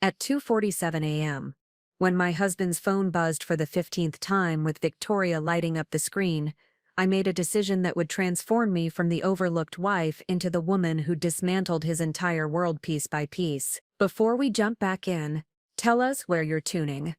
At 2:47 a.m., when my husband's phone buzzed for the 15th time with Victoria lighting up the screen, I made a decision that would transform me from the overlooked wife into the woman who dismantled his entire world piece by piece. Before we jump back in, tell us where you're tuning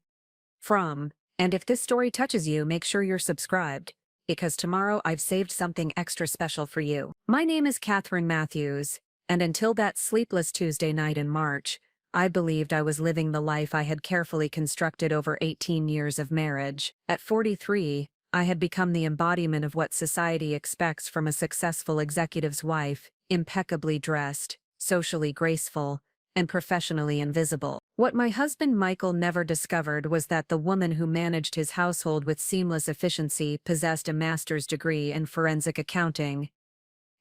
from, and if this story touches you, make sure you're subscribed, because tomorrow I've saved something extra special for you. My name is Catherine Matthews, and until that sleepless Tuesday night in March, I believed I was living the life I had carefully constructed over 18 years of marriage. At 43, I had become the embodiment of what society expects from a successful executive's wife: impeccably dressed, socially graceful, and professionally invisible. What my husband Michael never discovered was that the woman who managed his household with seamless efficiency possessed a master's degree in forensic accounting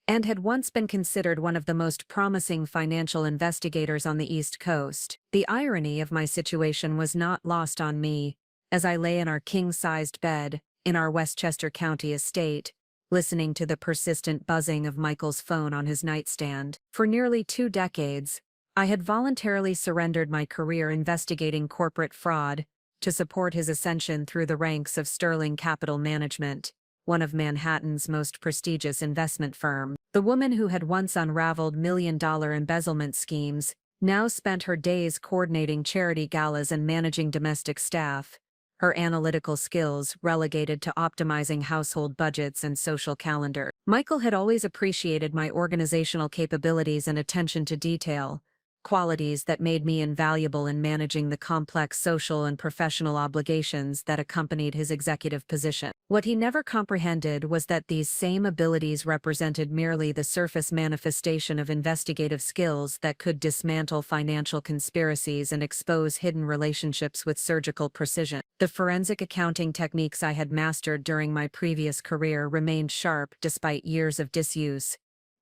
and had once been considered one of the most promising financial investigators on the East Coast. The irony of my situation was not lost on me, as I lay in our king-sized bed, in our Westchester County estate, listening to the persistent buzzing of Michael's phone on his nightstand. For nearly 2 decades, I had voluntarily surrendered my career investigating corporate fraud to support his ascension through the ranks of Sterling Capital Management, one of Manhattan's most prestigious investment firms. The woman who had once unraveled million-dollar embezzlement schemes now spent her days coordinating charity galas and managing domestic staff, her analytical skills relegated to optimizing household budgets and social calendar. Michael had always appreciated my organizational capabilities and attention to detail, qualities that made me invaluable in managing the complex social and professional obligations that accompanied his executive position. What he never comprehended was that these same abilities represented merely the surface manifestation of investigative skills that could dismantle financial conspiracies and expose hidden relationships with surgical precision. The forensic accounting techniques I had mastered during my previous career remained sharp despite years of disuse,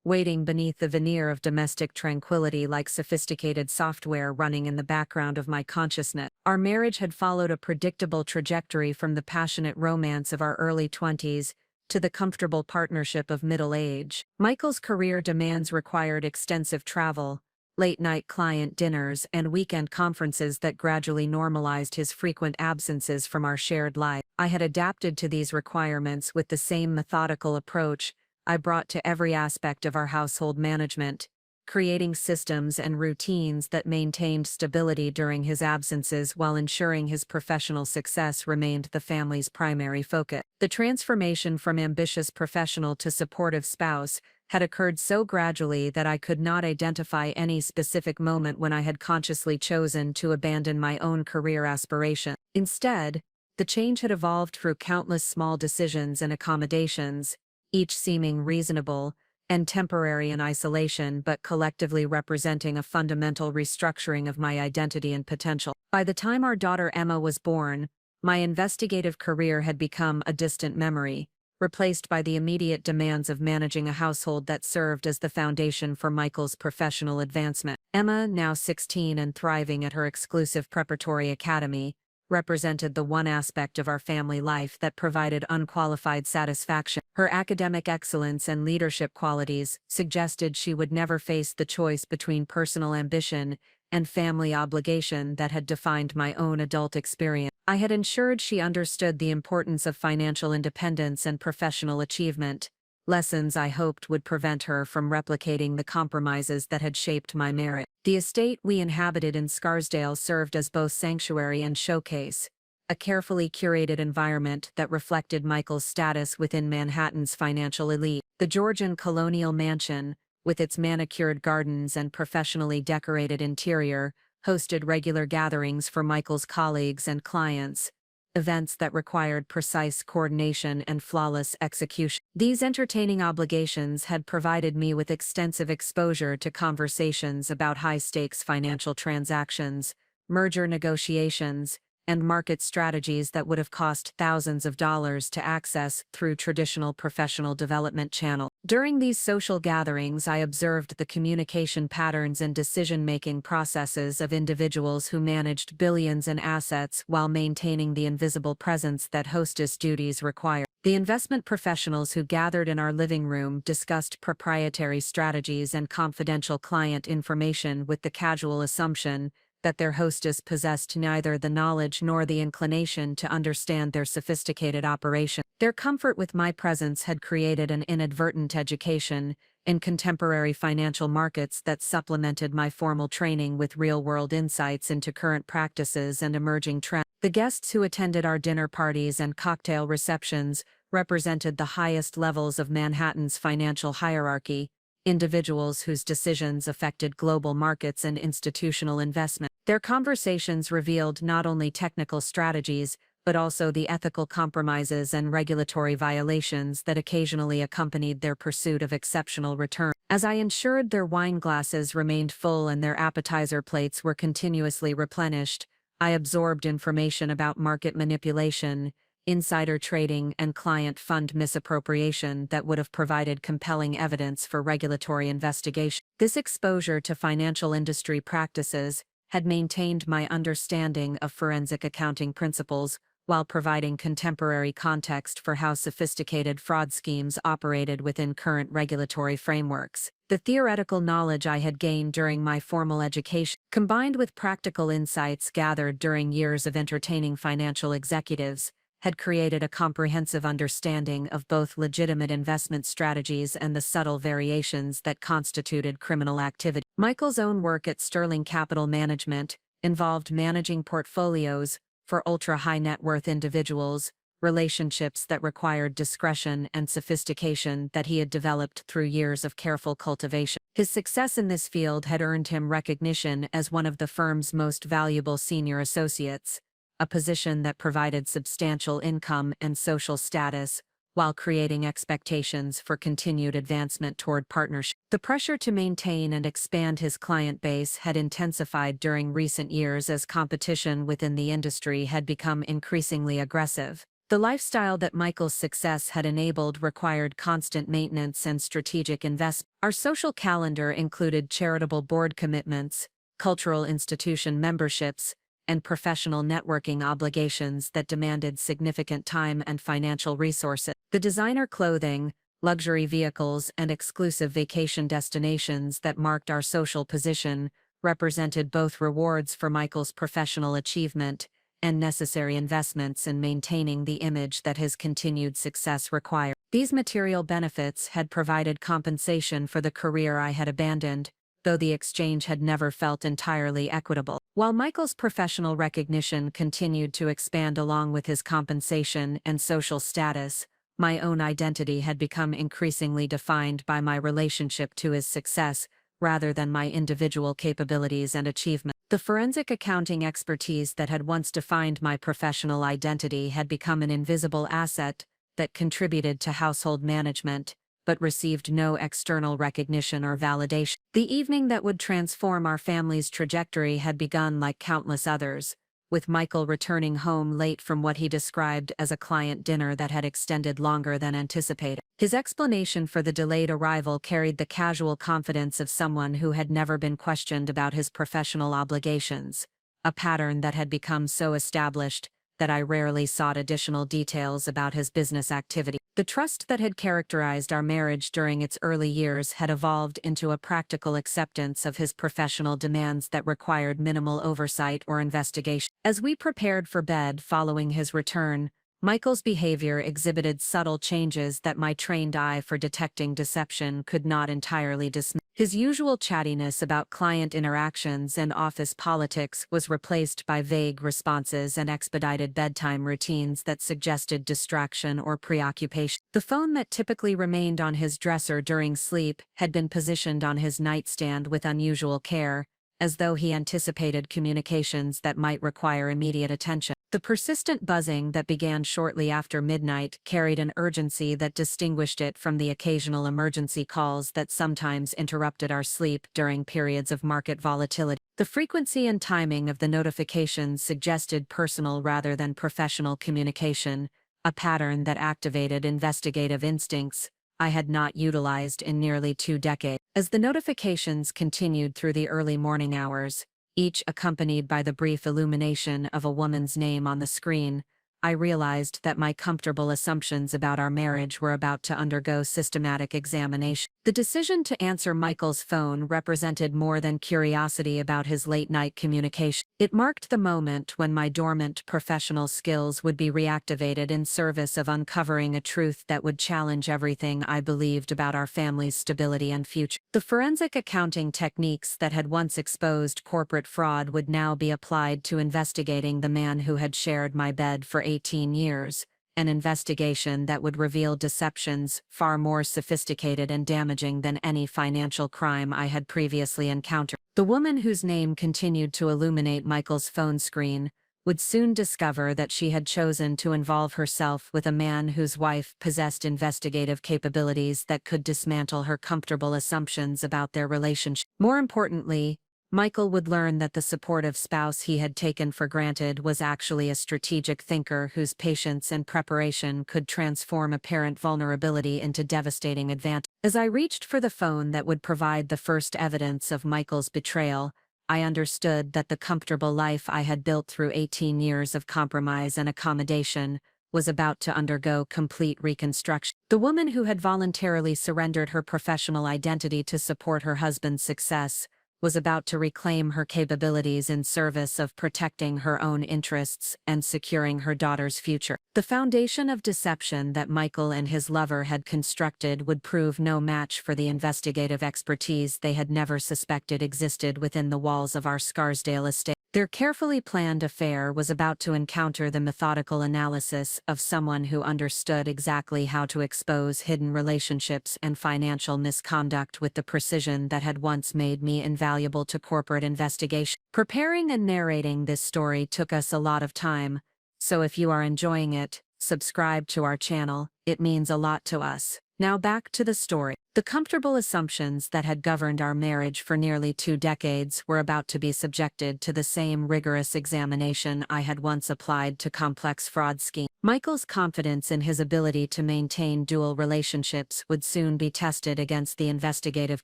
waiting beneath the veneer of domestic tranquility like sophisticated software running in the background of my consciousness. Our marriage had followed a predictable trajectory from the passionate romance of our early 20s to the comfortable partnership of middle age. Michael's career demands required extensive travel, late-night client dinners, and weekend conferences that gradually normalized his frequent absences from our shared life. I had adapted to these requirements with the same methodical approach I brought to every aspect of our household management, creating systems and routines that maintained stability during his absences while ensuring his professional success remained the family's primary focus. The transformation from ambitious professional to supportive spouse had occurred so gradually that I could not identify any specific moment when I had consciously chosen to abandon my own career aspiration. Instead, the change had evolved through countless small decisions and accommodations, each seeming reasonable and temporary in isolation but collectively representing a fundamental restructuring of my identity and potential. By the time our daughter Emma was born, my investigative career had become a distant memory, replaced by the immediate demands of managing a household that served as the foundation for Michael's professional advancement. Emma, now 16 and thriving at her exclusive preparatory academy, represented the one aspect of our family life that provided unqualified satisfaction. Her academic excellence and leadership qualities suggested she would never face the choice between personal ambition and family obligation that had defined my own adult experience. I had ensured she understood the importance of financial independence and professional achievement, lessons I hoped would prevent her from replicating the compromises that had shaped my marriage. The estate we inhabited in Scarsdale served as both sanctuary and showcase, a carefully curated environment that reflected Michael's status within Manhattan's financial elite. The Georgian colonial mansion, with its manicured gardens and professionally decorated interior, hosted regular gatherings for Michael's colleagues and clients, events that required precise coordination and flawless execution. These entertaining obligations had provided me with extensive exposure to conversations about high-stakes financial transactions, merger negotiations, and market strategies that would have cost thousands of dollars to access through traditional professional development channels. During these social gatherings, I observed the communication patterns and decision-making processes of individuals who managed billions in assets while maintaining the invisible presence that hostess duties require. The investment professionals who gathered in our living room discussed proprietary strategies and confidential client information with the casual assumption that their hostess possessed neither the knowledge nor the inclination to understand their sophisticated operation. Their comfort with my presence had created an inadvertent education in contemporary financial markets that supplemented my formal training with real-world insights into current practices and emerging trends. The guests who attended our dinner parties and cocktail receptions represented the highest levels of Manhattan's financial hierarchy, individuals whose decisions affected global markets and institutional investment. Their conversations revealed not only technical strategies, but also the ethical compromises and regulatory violations that occasionally accompanied their pursuit of exceptional return. As I ensured their wine glasses remained full and their appetizer plates were continuously replenished, I absorbed information about market manipulation, insider trading, and client fund misappropriation that would have provided compelling evidence for regulatory investigation. This exposure to financial industry practices had maintained my understanding of forensic accounting principles, while providing contemporary context for how sophisticated fraud schemes operated within current regulatory frameworks. The theoretical knowledge I had gained during my formal education, combined with practical insights gathered during years of entertaining financial executives, had created a comprehensive understanding of both legitimate investment strategies and the subtle variations that constituted criminal activity. Michael's own work at Sterling Capital Management involved managing portfolios for ultra-high net worth individuals, relationships that required discretion and sophistication that he had developed through years of careful cultivation. His success in this field had earned him recognition as one of the firm's most valuable senior associates, a position that provided substantial income and social status, while creating expectations for continued advancement toward partnership. The pressure to maintain and expand his client base had intensified during recent years as competition within the industry had become increasingly aggressive. The lifestyle that Michael's success had enabled required constant maintenance and strategic investment. Our social calendar included charitable board commitments, cultural institution memberships, and professional networking obligations that demanded significant time and financial resources. The designer clothing, luxury vehicles, and exclusive vacation destinations that marked our social position represented both rewards for Michael's professional achievement and necessary investments in maintaining the image that his continued success required. These material benefits had provided compensation for the career I had abandoned, though the exchange had never felt entirely equitable. While Michael's professional recognition continued to expand along with his compensation and social status, my own identity had become increasingly defined by my relationship to his success, rather than my individual capabilities and achievement. The forensic accounting expertise that had once defined my professional identity had become an invisible asset that contributed to household management, but received no external recognition or validation. The evening that would transform our family's trajectory had begun like countless others, with Michael returning home late from what he described as a client dinner that had extended longer than anticipated. His explanation for the delayed arrival carried the casual confidence of someone who had never been questioned about his professional obligations, a pattern that had become so established that I rarely sought additional details about his business activity. The trust that had characterized our marriage during its early years had evolved into a practical acceptance of his professional demands that required minimal oversight or investigation. As we prepared for bed following his return, Michael's behavior exhibited subtle changes that my trained eye for detecting deception could not entirely dismiss. His usual chattiness about client interactions and office politics was replaced by vague responses and expedited bedtime routines that suggested distraction or preoccupation. The phone that typically remained on his dresser during sleep had been positioned on his nightstand with unusual care, as though he anticipated communications that might require immediate attention. The persistent buzzing that began shortly after midnight carried an urgency that distinguished it from the occasional emergency calls that sometimes interrupted our sleep during periods of market volatility. The frequency and timing of the notifications suggested personal rather than professional communication, a pattern that activated investigative instincts I had not utilized in nearly 2 decades. As the notifications continued through the early morning hours, each accompanied by the brief illumination of a woman's name on the screen, I realized that my comfortable assumptions about our marriage were about to undergo systematic examination. The decision to answer Michael's phone represented more than curiosity about his late-night communication. It marked the moment when my dormant professional skills would be reactivated in service of uncovering a truth that would challenge everything I believed about our family's stability and future. The forensic accounting techniques that had once exposed corporate fraud would now be applied to investigating the man who had shared my bed for 18 years. An investigation that would reveal deceptions far more sophisticated and damaging than any financial crime I had previously encountered. The woman whose name continued to illuminate Michael's phone screen would soon discover that she had chosen to involve herself with a man whose wife possessed investigative capabilities that could dismantle her comfortable assumptions about their relationship. More importantly, Michael would learn that the supportive spouse he had taken for granted was actually a strategic thinker whose patience and preparation could transform apparent vulnerability into devastating advantage. As I reached for the phone that would provide the first evidence of Michael's betrayal, I understood that the comfortable life I had built through 18 years of compromise and accommodation was about to undergo complete reconstruction. The woman who had voluntarily surrendered her professional identity to support her husband's success was about to reclaim her capabilities in service of protecting her own interests and securing her daughter's future. The foundation of deception that Michael and his lover had constructed would prove no match for the investigative expertise they had never suspected existed within the walls of our Scarsdale estate. Their carefully planned affair was about to encounter the methodical analysis of someone who understood exactly how to expose hidden relationships and financial misconduct with the precision that had once made me invaluable to corporate investigation. Preparing and narrating this story took us a lot of time, so if you are enjoying it, subscribe to our channel, it means a lot to us. Now back to the story. The comfortable assumptions that had governed our marriage for nearly 2 decades were about to be subjected to the same rigorous examination I had once applied to complex fraud schemes. Michael's confidence in his ability to maintain dual relationships would soon be tested against the investigative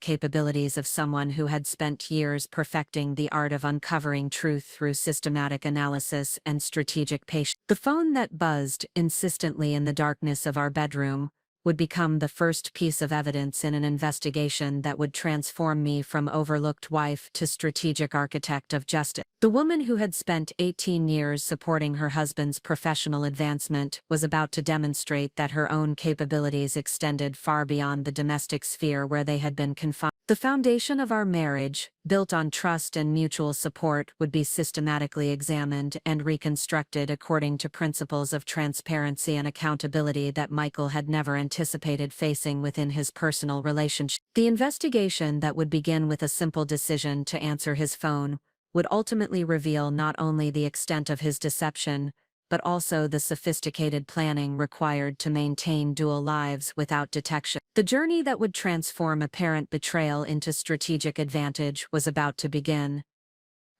capabilities of someone who had spent years perfecting the art of uncovering truth through systematic analysis and strategic patience. The phone that buzzed insistently in the darkness of our bedroom would become the first piece of evidence in an investigation that would transform me from overlooked wife to strategic architect of justice. The woman who had spent 18 years supporting her husband's professional advancement was about to demonstrate that her own capabilities extended far beyond the domestic sphere where they had been confined. The foundation of our marriage, built on trust and mutual support, would be systematically examined and reconstructed according to principles of transparency and accountability that Michael had never anticipated facing within his personal relationship. The investigation that would begin with a simple decision to answer his phone would ultimately reveal not only the extent of his deception, but also the sophisticated planning required to maintain dual lives without detection. The journey that would transform apparent betrayal into strategic advantage was about to begin,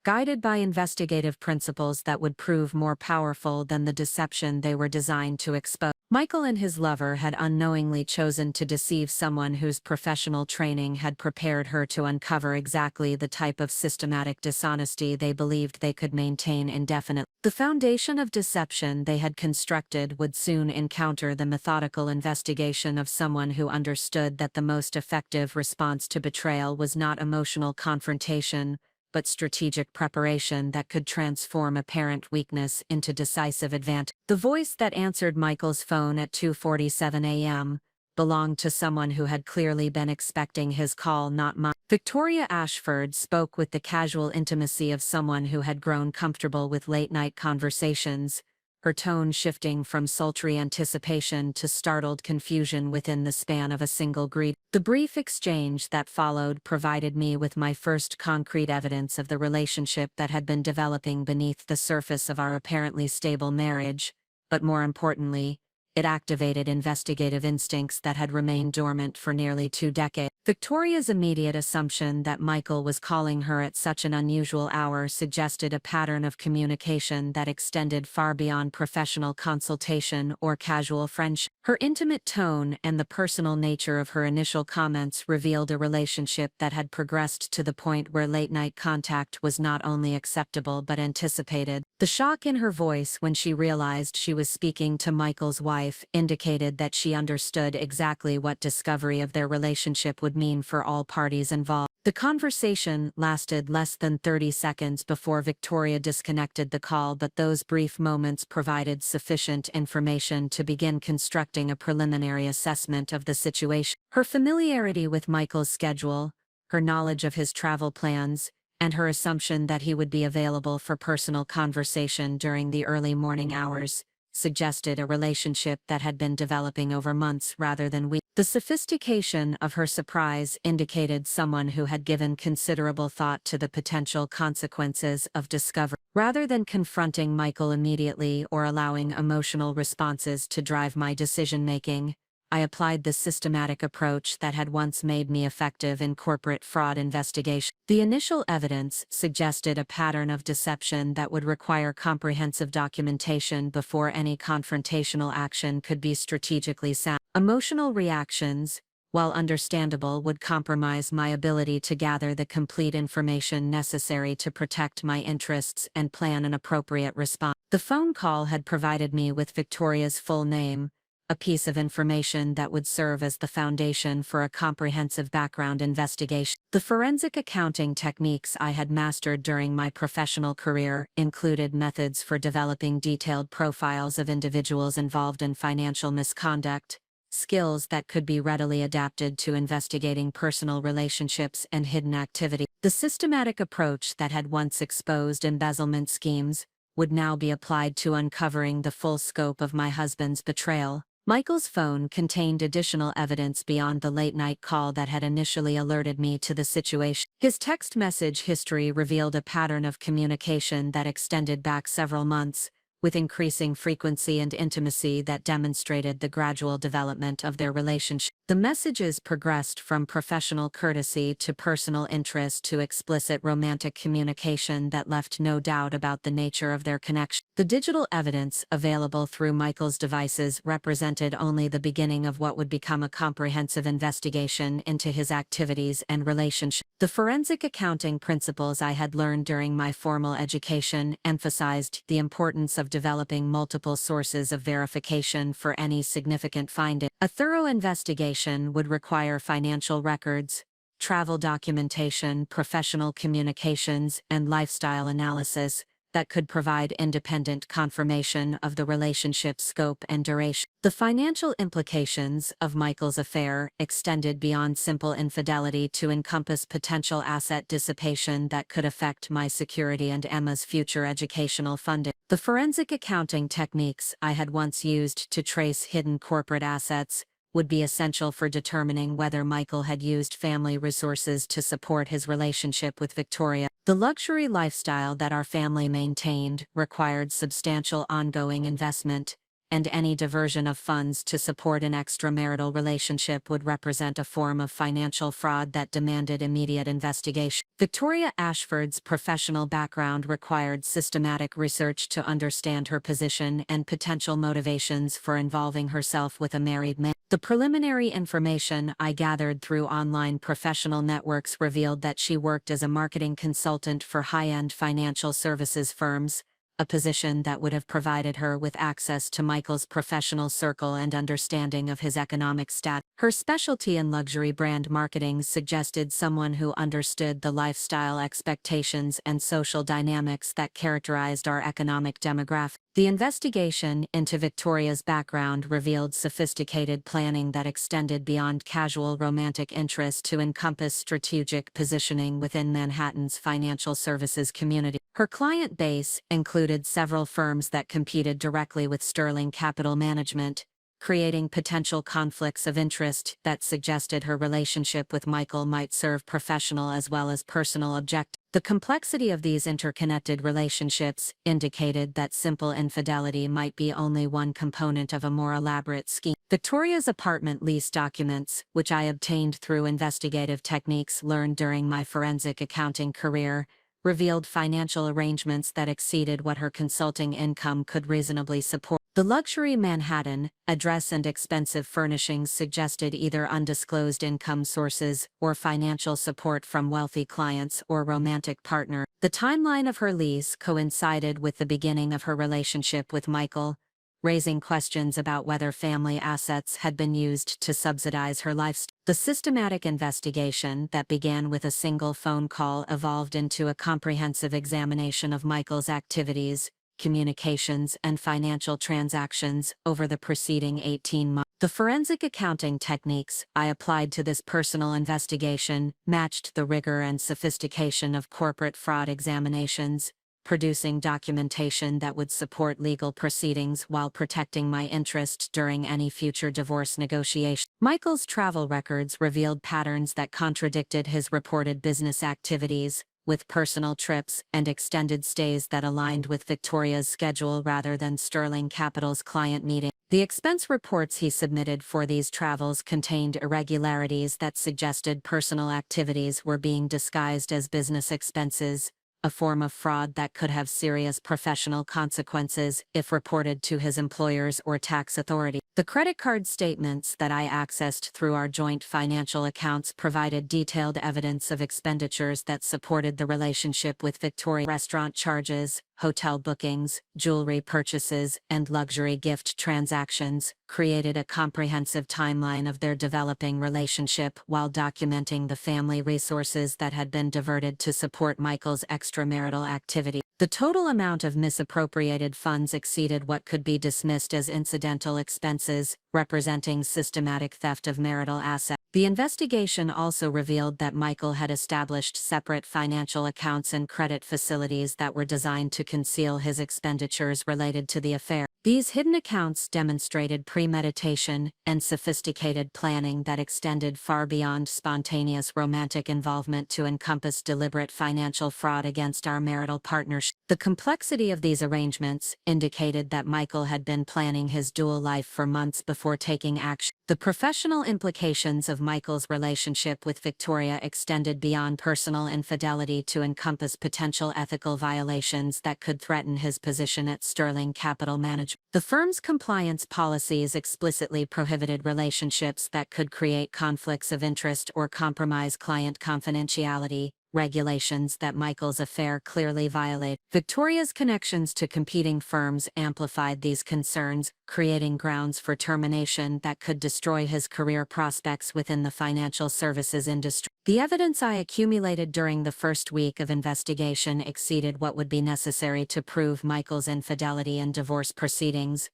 guided by investigative principles that would prove more powerful than the deception they were designed to expose. Michael and his lover had unknowingly chosen to deceive someone whose professional training had prepared her to uncover exactly the type of systematic dishonesty they believed they could maintain indefinitely. The foundation of deception they had constructed would soon encounter the methodical investigation of someone who understood that the most effective response to betrayal was not emotional confrontation, but strategic preparation that could transform apparent weakness into decisive advantage. The voice that answered Michael's phone at 2:47 a.m. belonged to someone who had clearly been expecting his call, not mine. Victoria Ashford spoke with the casual intimacy of someone who had grown comfortable with late-night conversations, her tone shifting from sultry anticipation to startled confusion within the span of a single greeting. The brief exchange that followed provided me with my first concrete evidence of the relationship that had been developing beneath the surface of our apparently stable marriage, but more importantly, it activated investigative instincts that had remained dormant for nearly 2 decades. Victoria's immediate assumption that Michael was calling her at such an unusual hour suggested a pattern of communication that extended far beyond professional consultation or casual friendship. Her intimate tone and the personal nature of her initial comments revealed a relationship that had progressed to the point where late-night contact was not only acceptable but anticipated. The shock in her voice when she realized she was speaking to Michael's wife indicated that she understood exactly what discovery of their relationship would mean for all parties involved. The conversation lasted less than 30 seconds before Victoria disconnected the call, but those brief moments provided sufficient information to begin constructing a preliminary assessment of the situation. Her familiarity with Michael's schedule, her knowledge of his travel plans, and her assumption that he would be available for personal conversation during the early morning hours suggested a relationship that had been developing over months rather than weeks. The sophistication of her surprise indicated someone who had given considerable thought to the potential consequences of discovery. Rather than confronting Michael immediately or allowing emotional responses to drive my decision-making, I applied the systematic approach that had once made me effective in corporate fraud investigation. The initial evidence suggested a pattern of deception that would require comprehensive documentation before any confrontational action could be strategically sound. Emotional reactions, while understandable, would compromise my ability to gather the complete information necessary to protect my interests and plan an appropriate response. The phone call had provided me with Victoria's full name, a piece of information that would serve as the foundation for a comprehensive background investigation. The forensic accounting techniques I had mastered during my professional career included methods for developing detailed profiles of individuals involved in financial misconduct, skills that could be readily adapted to investigating personal relationships and hidden activity. The systematic approach that had once exposed embezzlement schemes would now be applied to uncovering the full scope of my husband's betrayal. Michael's phone contained additional evidence beyond the late-night call that had initially alerted me to the situation. His text message history revealed a pattern of communication that extended back several months, with increasing frequency and intimacy that demonstrated the gradual development of their relationship. The messages progressed from professional courtesy to personal interest to explicit romantic communication that left no doubt about the nature of their connection. The digital evidence available through Michael's devices represented only the beginning of what would become a comprehensive investigation into his activities and relationship. The forensic accounting principles I had learned during my formal education emphasized the importance of developing multiple sources of verification for any significant finding. A thorough investigation would require financial records, travel documentation, professional communications, and lifestyle analysis that could provide independent confirmation of the relationship's scope and duration. The financial implications of Michael's affair extended beyond simple infidelity to encompass potential asset dissipation that could affect my security and Emma's future educational funding. The forensic accounting techniques I had once used to trace hidden corporate assets would be essential for determining whether Michael had used family resources to support his relationship with Victoria. The luxury lifestyle that our family maintained required substantial ongoing investment, and any diversion of funds to support an extramarital relationship would represent a form of financial fraud that demanded immediate investigation. Victoria Ashford's professional background required systematic research to understand her position and potential motivations for involving herself with a married man. The preliminary information I gathered through online professional networks revealed that she worked as a marketing consultant for high-end financial services firms, a position that would have provided her with access to Michael's professional circle and understanding of his economic status. Her specialty in luxury brand marketing suggested someone who understood the lifestyle expectations and social dynamics that characterized our economic demographic. The investigation into Victoria's background revealed sophisticated planning that extended beyond casual romantic interest to encompass strategic positioning within Manhattan's financial services community. Her client base included several firms that competed directly with Sterling Capital Management, creating potential conflicts of interest that suggested her relationship with Michael might serve professional as well as personal objectives. The complexity of these interconnected relationships indicated that simple infidelity might be only one component of a more elaborate scheme. Victoria's apartment lease documents, which I obtained through investigative techniques learned during my forensic accounting career, revealed financial arrangements that exceeded what her consulting income could reasonably support. The luxury Manhattan address and expensive furnishings suggested either undisclosed income sources or financial support from wealthy clients or romantic partner. The timeline of her lease coincided with the beginning of her relationship with Michael, raising questions about whether family assets had been used to subsidize her lifestyle. The systematic investigation that began with a single phone call evolved into a comprehensive examination of Michael's activities, communications, and financial transactions over the preceding 18 months. The forensic accounting techniques I applied to this personal investigation matched the rigor and sophistication of corporate fraud examinations, producing documentation that would support legal proceedings while protecting my interest during any future divorce negotiation. Michael's travel records revealed patterns that contradicted his reported business activities, with personal trips and extended stays that aligned with Victoria's schedule rather than Sterling Capital's client meeting. The expense reports he submitted for these travels contained irregularities that suggested personal activities were being disguised as business expenses, a form of fraud that could have serious professional consequences if reported to his employers or tax authority. The credit card statements that I accessed through our joint financial accounts provided detailed evidence of expenditures that supported the relationship with Victoria. Restaurant charges, hotel bookings, jewelry purchases, and luxury gift transactions created a comprehensive timeline of their developing relationship while documenting the family resources that had been diverted to support Michael's extramarital activity. The total amount of misappropriated funds exceeded what could be dismissed as incidental expenses, representing systematic theft of marital assets. The investigation also revealed that Michael had established separate financial accounts and credit facilities that were designed to conceal his expenditures related to the affair. These hidden accounts demonstrated premeditation and sophisticated planning that extended far beyond spontaneous romantic involvement to encompass deliberate financial fraud against our marital partnership. The complexity of these arrangements indicated that Michael had been planning his dual life for months before taking action. The professional implications of Michael's relationship with Victoria extended beyond personal infidelity to encompass potential ethical violations that could threaten his position at Sterling Capital Management. The firm's compliance policies explicitly prohibited relationships that could create conflicts of interest or compromise client confidentiality, regulations that Michael's affair clearly violated. Victoria's connections to competing firms amplified these concerns, creating grounds for termination that could destroy his career prospects within the financial services industry. The evidence I accumulated during the first week of investigation exceeded what would be necessary to prove Michael's infidelity in divorce proceedings,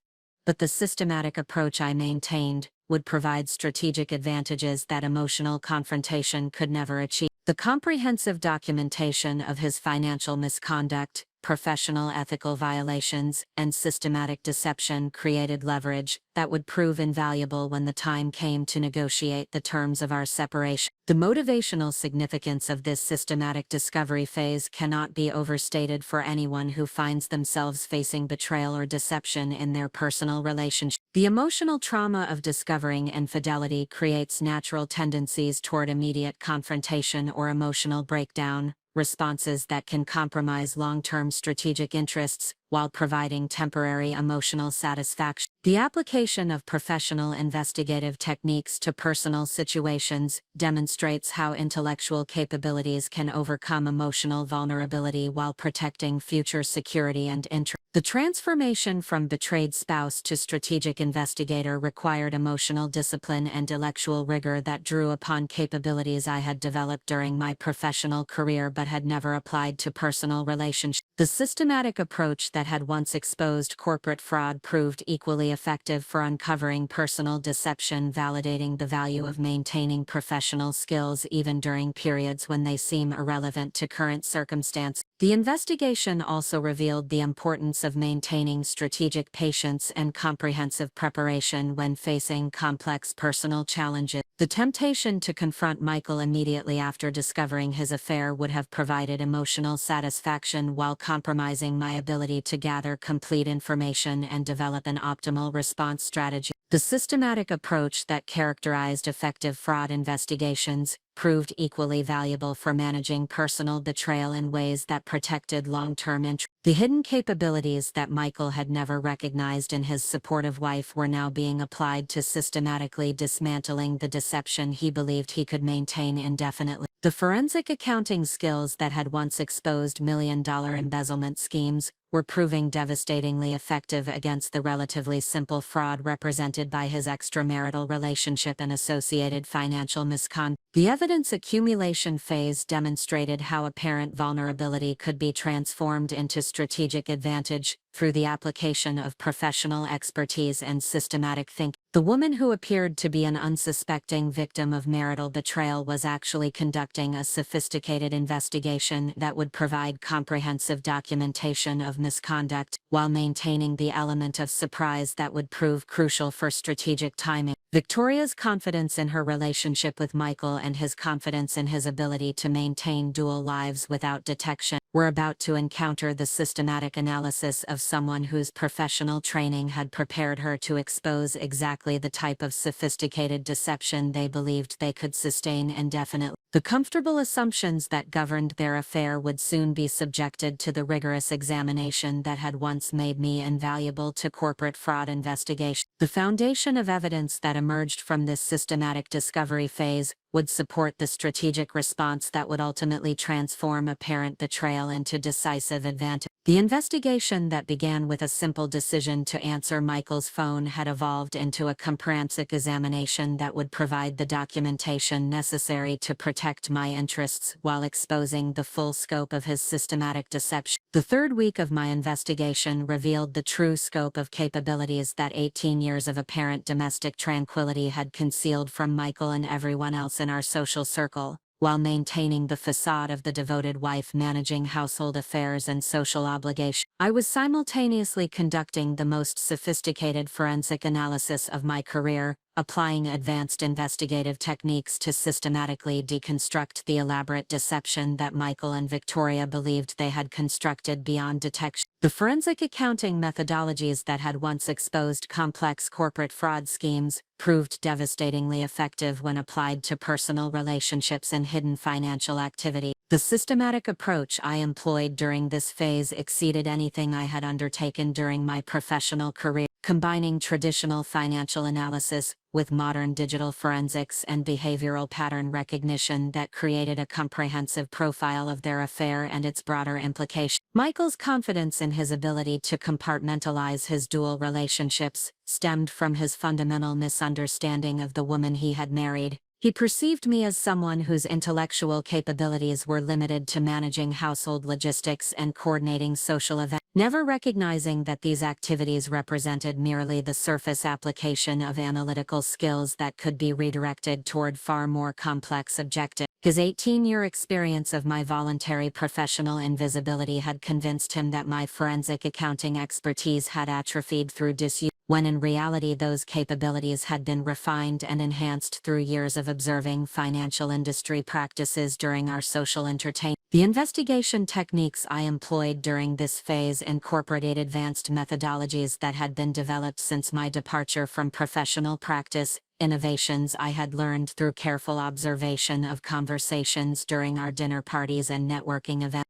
but the systematic approach I maintained would provide strategic advantages that emotional confrontation could never achieve. The comprehensive documentation of his financial misconduct, professional ethical violations, and systematic deception created leverage that would prove invaluable when the time came to negotiate the terms of our separation. The motivational significance of this systematic discovery phase cannot be overstated for anyone who finds themselves facing betrayal or deception in their personal relationship. The emotional trauma of discovering infidelity creates natural tendencies toward immediate confrontation or emotional breakdown, responses that can compromise long-term strategic interests while providing temporary emotional satisfaction. The application of professional investigative techniques to personal situations demonstrates how intellectual capabilities can overcome emotional vulnerability while protecting future security and interest. The transformation from betrayed spouse to strategic investigator required emotional discipline and intellectual rigor that drew upon capabilities I had developed during my professional career but had never applied to personal relationships. The systematic approach that had once exposed corporate fraud proved equally effective for uncovering personal deception, validating the value of maintaining professional skills even during periods when they seem irrelevant to current circumstances. The investigation also revealed the importance of maintaining strategic patience and comprehensive preparation when facing complex personal challenges. The temptation to confront Michael immediately after discovering his affair would have provided emotional satisfaction while compromising my ability to gather complete information and develop an optimal response strategy. The systematic approach that characterized effective fraud investigations proved equally valuable for managing personal betrayal in ways that protected long-term interests. The hidden capabilities that Michael had never recognized in his supportive wife were now being applied to systematically dismantling the deception he believed he could maintain indefinitely. The forensic accounting skills that had once exposed million-dollar embezzlement schemes were proving devastatingly effective against the relatively simple fraud represented by his extramarital relationship and associated financial misconduct. The evidence accumulation phase demonstrated how apparent vulnerability could be transformed into strategic advantage through the application of professional expertise and systematic thinking. The woman who appeared to be an unsuspecting victim of marital betrayal was actually conducting a sophisticated investigation that would provide comprehensive documentation of misconduct, while maintaining the element of surprise that would prove crucial for strategic timing. Victoria's confidence in her relationship with Michael and his confidence in his ability to maintain dual lives without detection were about to encounter the systematic analysis of someone whose professional training had prepared her to expose exactly the type of sophisticated deception they believed they could sustain indefinitely. The comfortable assumptions that governed their affair would soon be subjected to the rigorous examination that had once made me invaluable to corporate fraud investigation. The foundation of evidence that emerged from this systematic discovery phase would support the strategic response that would ultimately transform apparent betrayal into decisive advantage. The investigation that began with a simple decision to answer Michael's phone had evolved into a comprehensive examination that would provide the documentation necessary to protect my interests while exposing the full scope of his systematic deception. The third week of my investigation revealed the true scope of capabilities that 18 years of apparent domestic tranquility had concealed from Michael and everyone else in our social circle, while maintaining the facade of the devoted wife managing household affairs and social obligations. I was simultaneously conducting the most sophisticated forensic analysis of my career, applying advanced investigative techniques to systematically deconstruct the elaborate deception that Michael and Victoria believed they had constructed beyond detection. The forensic accounting methodologies that had once exposed complex corporate fraud schemes proved devastatingly effective when applied to personal relationships and hidden financial activity. The systematic approach I employed during this phase exceeded anything I had undertaken during my professional career, combining traditional financial analysis with modern digital forensics and behavioral pattern recognition that created a comprehensive profile of their affair and its broader implications. Michael's confidence in his ability to compartmentalize his dual relationships stemmed from his fundamental misunderstanding of the woman he had married. He perceived me as someone whose intellectual capabilities were limited to managing household logistics and coordinating social events, never recognizing that these activities represented merely the surface application of analytical skills that could be redirected toward far more complex objectives. His 18-year experience of my voluntary professional invisibility had convinced him that my forensic accounting expertise had atrophied through disuse, when in reality those capabilities had been refined and enhanced through years of observing financial industry practices during our social entertainment. The investigation techniques I employed during this phase incorporated advanced methodologies that had been developed since my departure from professional practice, innovations I had learned through careful observation of conversations during our dinner parties and networking events.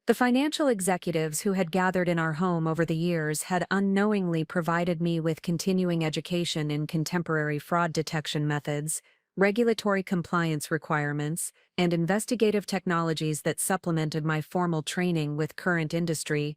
The financial executives who had gathered in our home over the years had unknowingly provided me with continuing education in contemporary fraud detection methods, regulatory compliance requirements, and investigative technologies that supplemented my formal training with current industry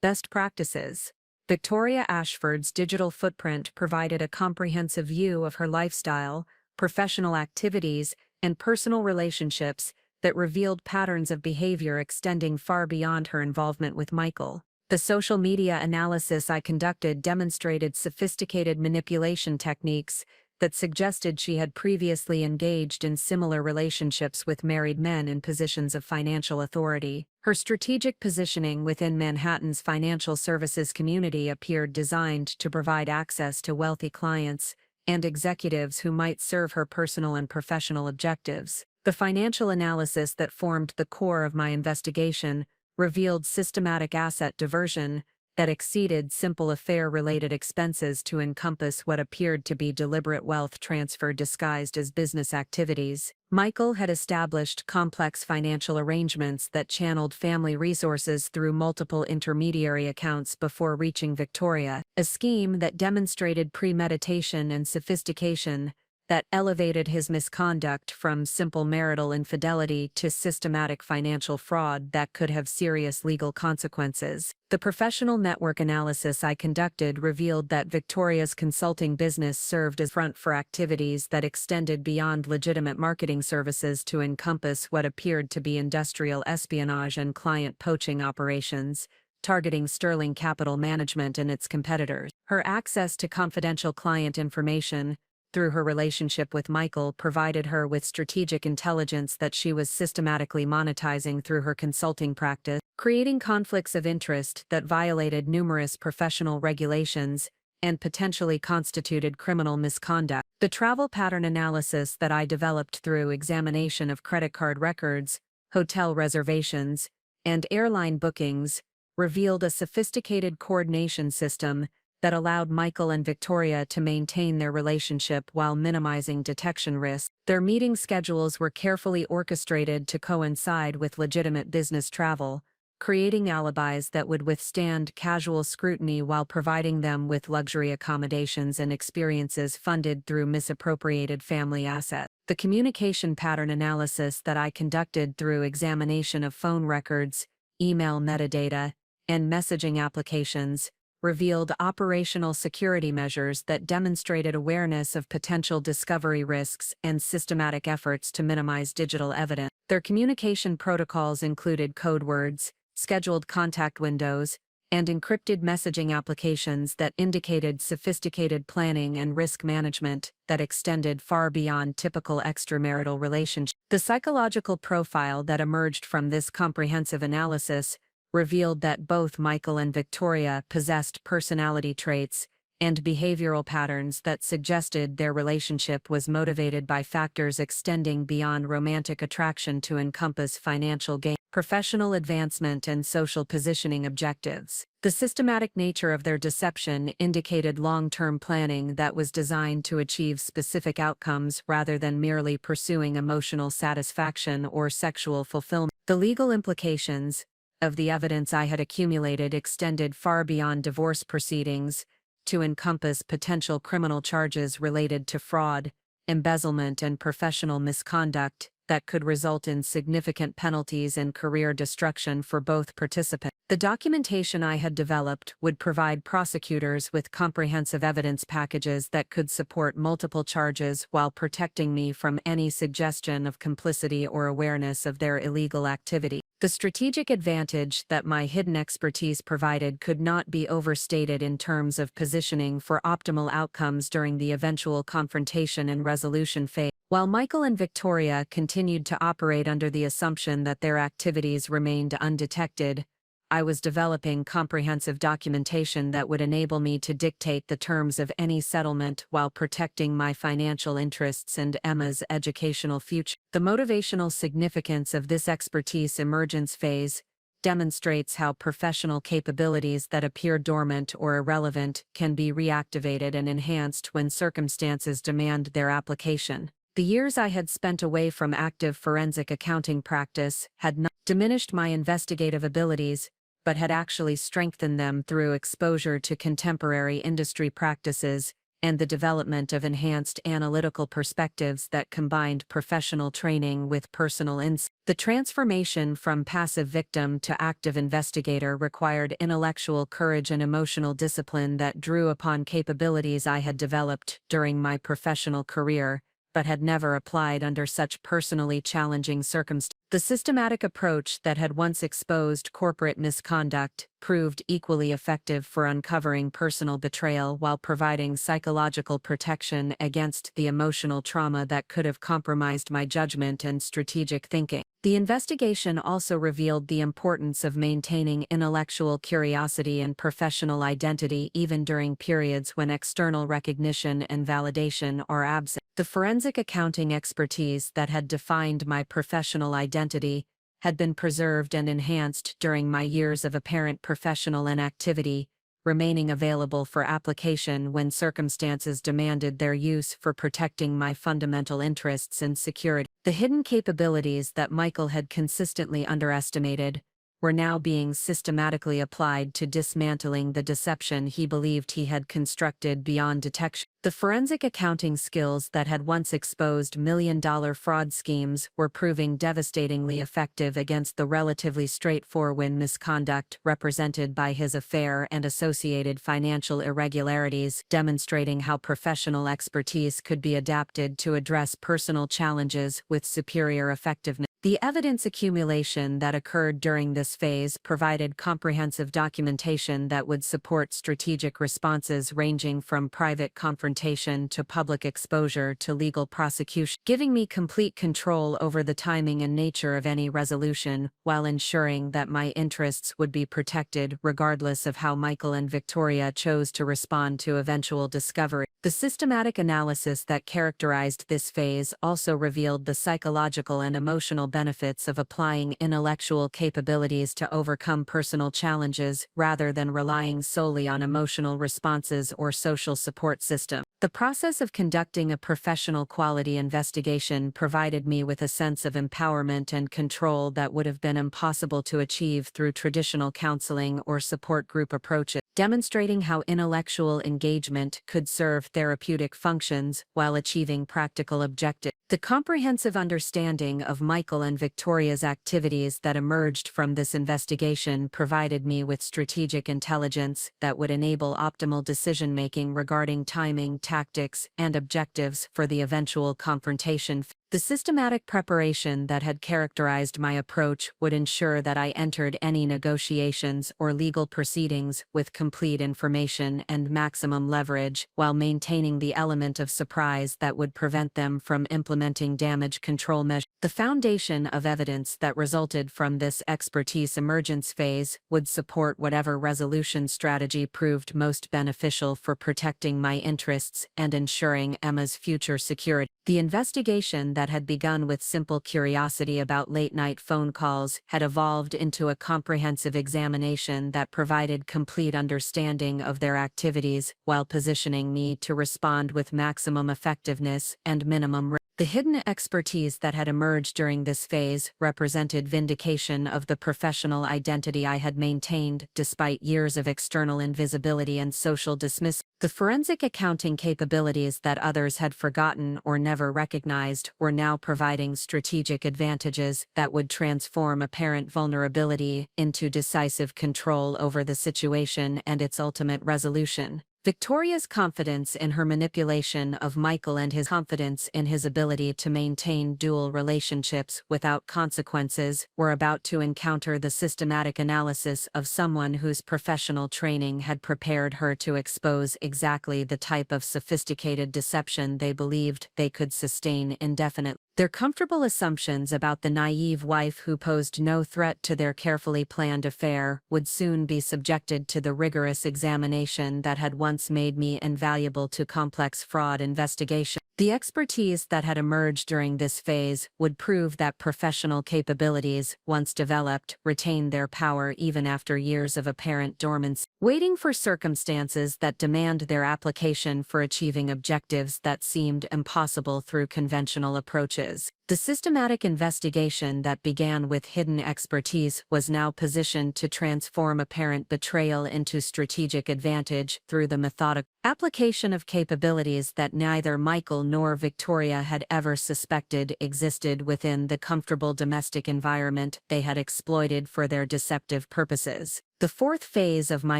best practices. Victoria Ashford's digital footprint provided a comprehensive view of her lifestyle, professional activities, and personal relationships that revealed patterns of behavior extending far beyond her involvement with Michael. The social media analysis I conducted demonstrated sophisticated manipulation techniques that suggested she had previously engaged in similar relationships with married men in positions of financial authority. Her strategic positioning within Manhattan's financial services community appeared designed to provide access to wealthy clients and executives who might serve her personal and professional objectives. The financial analysis that formed the core of my investigation revealed systematic asset diversion that exceeded simple affair-related expenses to encompass what appeared to be deliberate wealth transfer disguised as business activities. Michael had established complex financial arrangements that channeled family resources through multiple intermediary accounts before reaching Victoria, a scheme that demonstrated premeditation and sophistication that elevated his misconduct from simple marital infidelity to systematic financial fraud that could have serious legal consequences. The professional network analysis I conducted revealed that Victoria's consulting business served as front for activities that extended beyond legitimate marketing services to encompass what appeared to be industrial espionage and client poaching operations, targeting Sterling Capital Management and its competitors. Her access to confidential client information, through her relationship with Michael, provided her with strategic intelligence that she was systematically monetizing through her consulting practice, creating conflicts of interest that violated numerous professional regulations and potentially constituted criminal misconduct. The travel pattern analysis that I developed through examination of credit card records, hotel reservations, and airline bookings revealed a sophisticated coordination system that allowed Michael and Victoria to maintain their relationship while minimizing detection risks. Their meeting schedules were carefully orchestrated to coincide with legitimate business travel, creating alibis that would withstand casual scrutiny while providing them with luxury accommodations and experiences funded through misappropriated family assets. The communication pattern analysis that I conducted through examination of phone records, email metadata, and messaging applications revealed operational security measures that demonstrated awareness of potential discovery risks and systematic efforts to minimize digital evidence. Their communication protocols included code words, scheduled contact windows, and encrypted messaging applications that indicated sophisticated planning and risk management that extended far beyond typical extramarital relationships. The psychological profile that emerged from this comprehensive analysis revealed that both Michael and Victoria possessed personality traits and behavioral patterns that suggested their relationship was motivated by factors extending beyond romantic attraction to encompass financial gain, professional advancement, and social positioning objectives. The systematic nature of their deception indicated long-term planning that was designed to achieve specific outcomes rather than merely pursuing emotional satisfaction or sexual fulfillment. The legal implications of the evidence I had accumulated extended far beyond divorce proceedings to encompass potential criminal charges related to fraud, embezzlement, and professional misconduct that could result in significant penalties and career destruction for both participants. The documentation I had developed would provide prosecutors with comprehensive evidence packages that could support multiple charges while protecting me from any suggestion of complicity or awareness of their illegal activity. The strategic advantage that my hidden expertise provided could not be overstated in terms of positioning for optimal outcomes during the eventual confrontation and resolution phase. While Michael and Victoria continued to operate under the assumption that their activities remained undetected, I was developing comprehensive documentation that would enable me to dictate the terms of any settlement while protecting my financial interests and Emma's educational future. The motivational significance of this expertise emergence phase demonstrates how professional capabilities that appear dormant or irrelevant can be reactivated and enhanced when circumstances demand their application. The years I had spent away from active forensic accounting practice had not diminished my investigative abilities, but had actually strengthened them through exposure to contemporary industry practices and the development of enhanced analytical perspectives that combined professional training with personal insight. The transformation from passive victim to active investigator required intellectual courage and emotional discipline that drew upon capabilities I had developed during my professional career, but had never applied under such personally challenging circumstances. The systematic approach that had once exposed corporate misconduct proved equally effective for uncovering personal betrayal while providing psychological protection against the emotional trauma that could have compromised my judgment and strategic thinking. The investigation also revealed the importance of maintaining intellectual curiosity and professional identity even during periods when external recognition and validation are absent. The forensic accounting expertise that had defined my professional identity had been preserved and enhanced during my years of apparent professional inactivity, remaining available for application when circumstances demanded their use for protecting my fundamental interests and security. The hidden capabilities that Michael had consistently underestimated were now being systematically applied to dismantling the deception he believed he had constructed beyond detection. The forensic accounting skills that had once exposed million-dollar fraud schemes were proving devastatingly effective against the relatively straightforward misconduct represented by his affair and associated financial irregularities, demonstrating how professional expertise could be adapted to address personal challenges with superior effectiveness. The evidence accumulation that occurred during this phase provided comprehensive documentation that would support strategic responses ranging from private confrontation to public exposure to legal prosecution, giving me complete control over the timing and nature of any resolution, while ensuring that my interests would be protected regardless of how Michael and Victoria chose to respond to eventual discovery. The systematic analysis that characterized this phase also revealed the psychological and emotional benefits of applying intellectual capabilities to overcome personal challenges rather than relying solely on emotional responses or social support systems. The process of conducting a professional quality investigation provided me with a sense of empowerment and control that would have been impossible to achieve through traditional counseling or support group approaches, demonstrating how intellectual engagement could serve therapeutic functions while achieving practical objectives. The comprehensive understanding of Michael and Victoria's activities that emerged from this investigation provided me with strategic intelligence that would enable optimal decision-making regarding timing, tactics, and objectives for the eventual confrontation. The systematic preparation that had characterized my approach would ensure that I entered any negotiations or legal proceedings with complete information and maximum leverage, while maintaining the element of surprise that would prevent them from implementing damage control measures. The foundation of evidence that resulted from this expertise emergence phase would support whatever resolution strategy proved most beneficial for protecting my interests and ensuring Emma's future security. The investigation that had begun with simple curiosity about late-night phone calls had evolved into a comprehensive examination that provided complete understanding of their activities while positioning me to respond with maximum effectiveness and minimum risk. The hidden expertise that had emerged during this phase represented vindication of the professional identity I had maintained despite years of external invisibility and social dismissal. The forensic accounting capabilities that others had forgotten or never recognized were now providing strategic advantages that would transform apparent vulnerability into decisive control over the situation and its ultimate resolution. Victoria's confidence in her manipulation of Michael and his confidence in his ability to maintain dual relationships without consequences were about to encounter the systematic analysis of someone whose professional training had prepared her to expose exactly the type of sophisticated deception they believed they could sustain indefinitely. Their comfortable assumptions about the naive wife who posed no threat to their carefully planned affair would soon be subjected to the rigorous examination that had once made me invaluable to complex fraud investigation. The expertise that had emerged during this phase would prove that professional capabilities, once developed, retain their power even after years of apparent dormancy, waiting for circumstances that demand their application for achieving objectives that seemed impossible through conventional approaches. The systematic investigation that began with hidden expertise was now positioned to transform apparent betrayal into strategic advantage through the methodical application of capabilities that neither Michael nor Victoria had ever suspected existed within the comfortable domestic environment they had exploited for their deceptive purposes. The fourth phase of my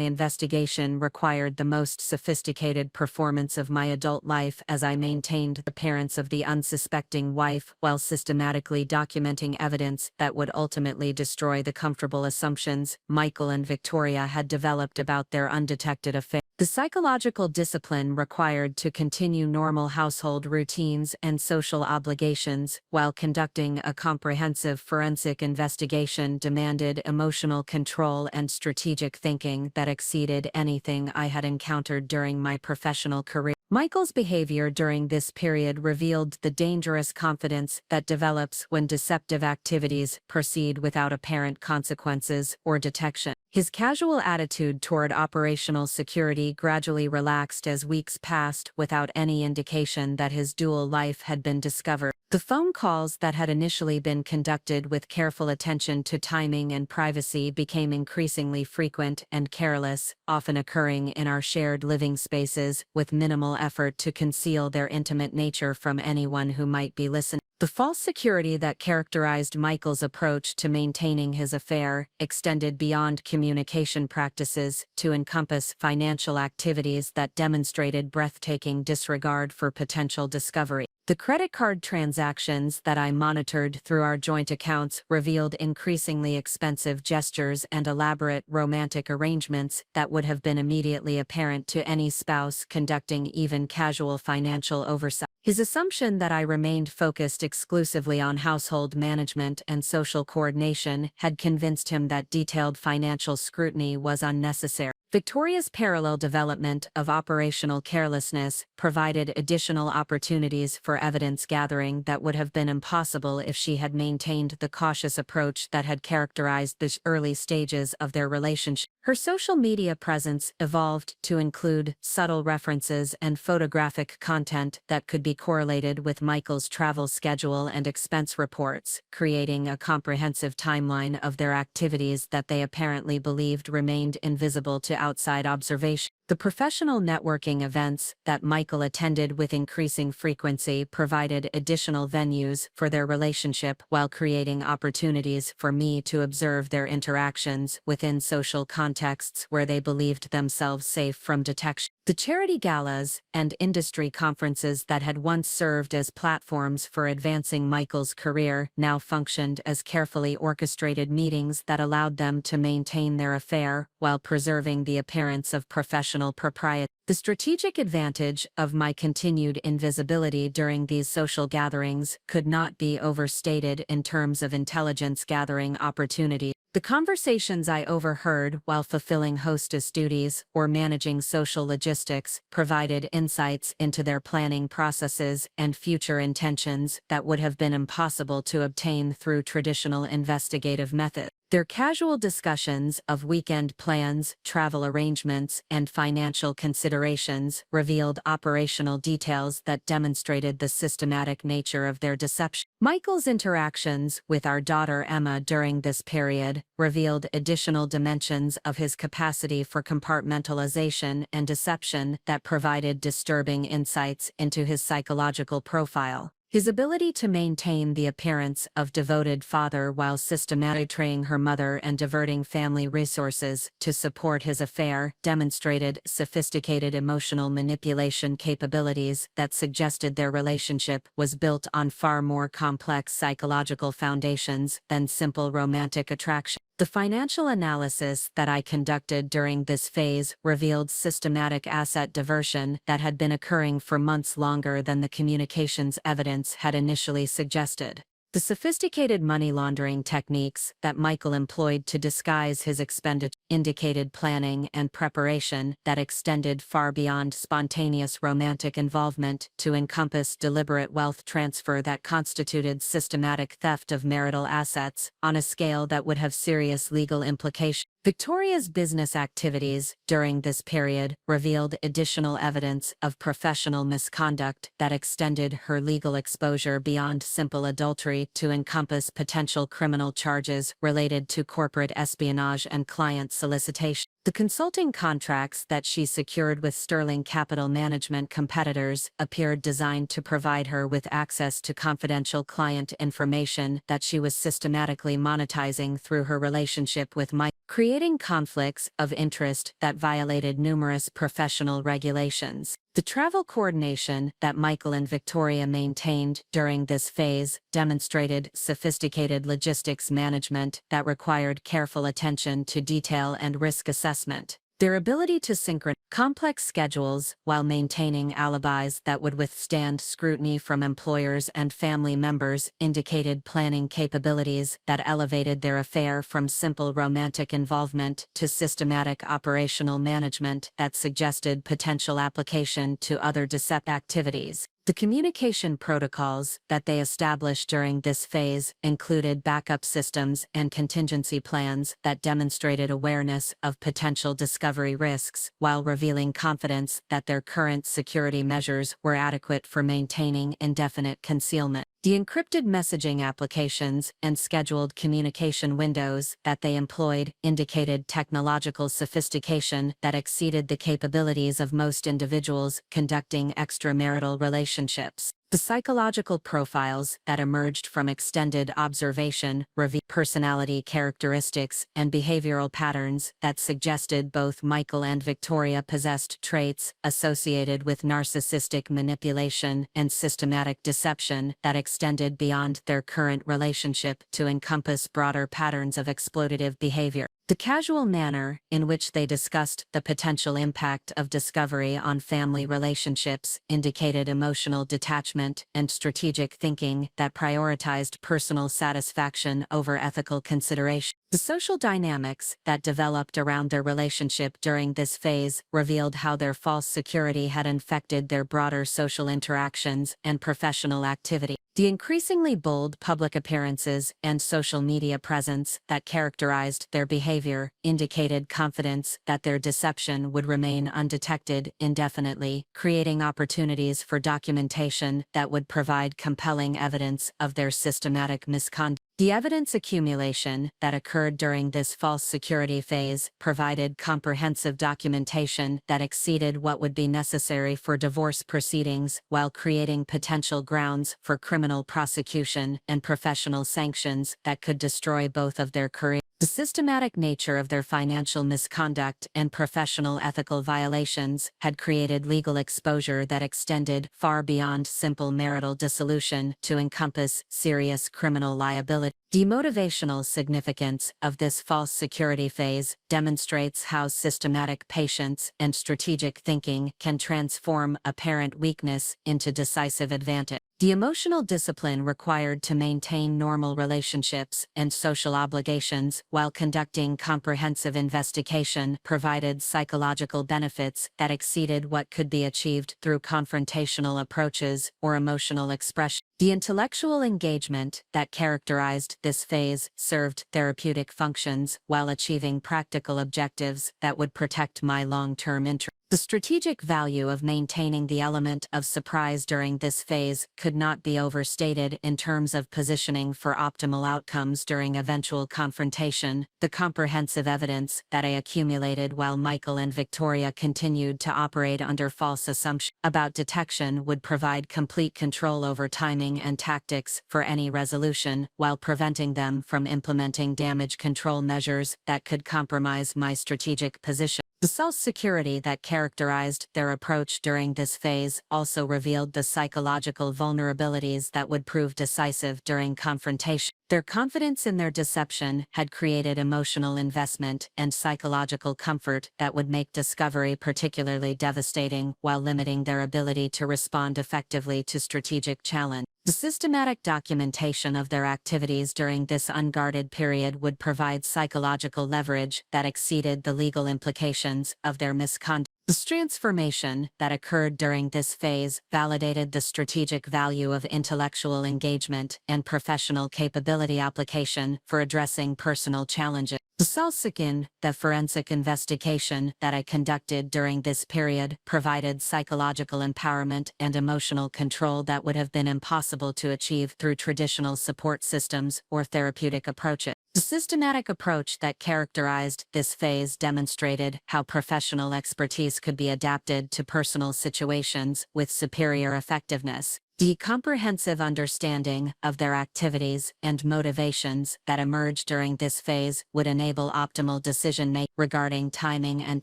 investigation required the most sophisticated performance of my adult life as I maintained the appearance of the unsuspecting wife while systematically documenting evidence that would ultimately destroy the comfortable assumptions Michael and Victoria had developed about their undetected affair. The psychological discipline required to continue normal household routines and social obligations while conducting a comprehensive forensic investigation demanded emotional control and strategic thinking that exceeded anything I had encountered during my professional career. Michael's behavior during this period revealed the dangerous confidence that develops when deceptive activities proceed without apparent consequences or detection. His casual attitude toward operational security gradually relaxed as weeks passed without any indication that his dual life had been discovered. The phone calls that had initially been conducted with careful attention to timing and privacy became increasingly frequent and careless, often occurring in our shared living spaces with minimal effort to conceal their intimate nature from anyone who might be listening. The false security that characterized Michael's approach to maintaining his affair extended beyond communication practices to encompass financial activities that demonstrated breathtaking disregard for potential discovery. The credit card transactions that I monitored through our joint accounts revealed increasingly expensive gestures and elaborate romantic arrangements that would have been immediately apparent to any spouse conducting even casual financial oversight. His assumption that I remained focused exclusively on household management and social coordination had convinced him that detailed financial scrutiny was unnecessary. Victoria's parallel development of operational carelessness provided additional opportunities for evidence gathering that would have been impossible if she had maintained the cautious approach that had characterized the early stages of their relationship. Her social media presence evolved to include subtle references and photographic content that could be correlated with Michael's travel schedule and expense reports, creating a comprehensive timeline of their activities that they apparently believed remained invisible to outside observation. The professional networking events that Michael attended with increasing frequency provided additional venues for their relationship while creating opportunities for me to observe their interactions within social contexts where they believed themselves safe from detection. The charity galas and industry conferences that had once served as platforms for advancing Michael's career now functioned as carefully orchestrated meetings that allowed them to maintain their affair while preserving the appearance of professional propriety. The strategic advantage of my continued invisibility during these social gatherings could not be overstated in terms of intelligence gathering opportunities. The conversations I overheard while fulfilling hostess duties or managing social logistics provided insights into their planning processes and future intentions that would have been impossible to obtain through traditional investigative methods. Their casual discussions of weekend plans, travel arrangements, and financial considerations revealed operational details that demonstrated the systematic nature of their deception. Michael's interactions with our daughter Emma during this period revealed additional dimensions of his capacity for compartmentalization and deception that provided disturbing insights into his psychological profile. His ability to maintain the appearance of devoted father while systematically betraying her mother and diverting family resources to support his affair demonstrated sophisticated emotional manipulation capabilities that suggested their relationship was built on far more complex psychological foundations than simple romantic attraction. The financial analysis that I conducted during this phase revealed systematic asset diversion that had been occurring for months longer than the communications evidence had initially suggested. The sophisticated money laundering techniques that Michael employed to disguise his expenditure indicated planning and preparation that extended far beyond spontaneous romantic involvement to encompass deliberate wealth transfer that constituted systematic theft of marital assets on a scale that would have serious legal implications. Victoria's business activities during this period revealed additional evidence of professional misconduct that extended her legal exposure beyond simple adultery to encompass potential criminal charges related to corporate espionage and client solicitation. The consulting contracts that she secured with Sterling Capital Management competitors appeared designed to provide her with access to confidential client information that she was systematically monetizing through her relationship with Mike, creating conflicts of interest that violated numerous professional regulations. The travel coordination that Michael and Victoria maintained during this phase demonstrated sophisticated logistics management that required careful attention to detail and risk assessment. Their ability to synchronize complex schedules while maintaining alibis that would withstand scrutiny from employers and family members indicated planning capabilities that elevated their affair from simple romantic involvement to systematic operational management that suggested potential application to other deceptive activities. The communication protocols that they established during this phase included backup systems and contingency plans that demonstrated awareness of potential discovery risks while revealing confidence that their current security measures were adequate for maintaining indefinite concealment. The encrypted messaging applications and scheduled communication windows that they employed indicated technological sophistication that exceeded the capabilities of most individuals conducting extramarital relationships. The psychological profiles that emerged from extended observation revealed personality characteristics and behavioral patterns that suggested both Michael and Victoria possessed traits associated with narcissistic manipulation and systematic deception that extended beyond their current relationship to encompass broader patterns of exploitative behavior. The casual manner in which they discussed the potential impact of discovery on family relationships indicated emotional detachment and strategic thinking that prioritized personal satisfaction over ethical consideration. The social dynamics that developed around their relationship during this phase revealed how their false security had infected their broader social interactions and professional activity. The increasingly bold public appearances and social media presence that characterized their behavior indicated confidence that their deception would remain undetected indefinitely, creating opportunities for documentation that would provide compelling evidence of their systematic misconduct. The evidence accumulation that occurred during this false security phase provided comprehensive documentation that exceeded what would be necessary for divorce proceedings while creating potential grounds for criminal prosecution and professional sanctions that could destroy both of their careers. The systematic nature of their financial misconduct and professional ethical violations had created legal exposure that extended far beyond simple marital dissolution to encompass serious criminal liability. The motivational significance of this false security phase demonstrates how systematic patience and strategic thinking can transform apparent weakness into decisive advantage. The emotional discipline required to maintain normal relationships and social obligations while conducting comprehensive investigation provided psychological benefits that exceeded what could be achieved through confrontational approaches or emotional expression. The intellectual engagement that characterized this phase served therapeutic functions while achieving practical objectives that would protect my long-term interests. The strategic value of maintaining the element of surprise during this phase could not be overstated in terms of positioning for optimal outcomes during eventual confrontation. The comprehensive evidence that I accumulated while Michael and Victoria continued to operate under false assumptions about detection would provide complete control over timing and tactics for any resolution, while preventing them from implementing damage control measures that could compromise my strategic position. The self-security that characterized their approach during this phase also revealed the psychological vulnerabilities that would prove decisive during confrontation. Their confidence in their deception had created emotional investment and psychological comfort that would make discovery particularly devastating while limiting their ability to respond effectively to strategic challenge. The systematic documentation of their activities during this unguarded period would provide psychological leverage that exceeded the legal implications of their misconduct. The transformation that occurred during this phase validated the strategic value of intellectual engagement and professional capability application for addressing personal challenges. The forensic investigation that I conducted during this period provided psychological empowerment and emotional control that would have been impossible to achieve through traditional support systems or therapeutic approaches. The systematic approach that characterized this phase demonstrated how professional expertise could be adapted to personal situations with superior effectiveness. The comprehensive understanding of their activities and motivations that emerged during this phase would enable optimal decision-making regarding timing and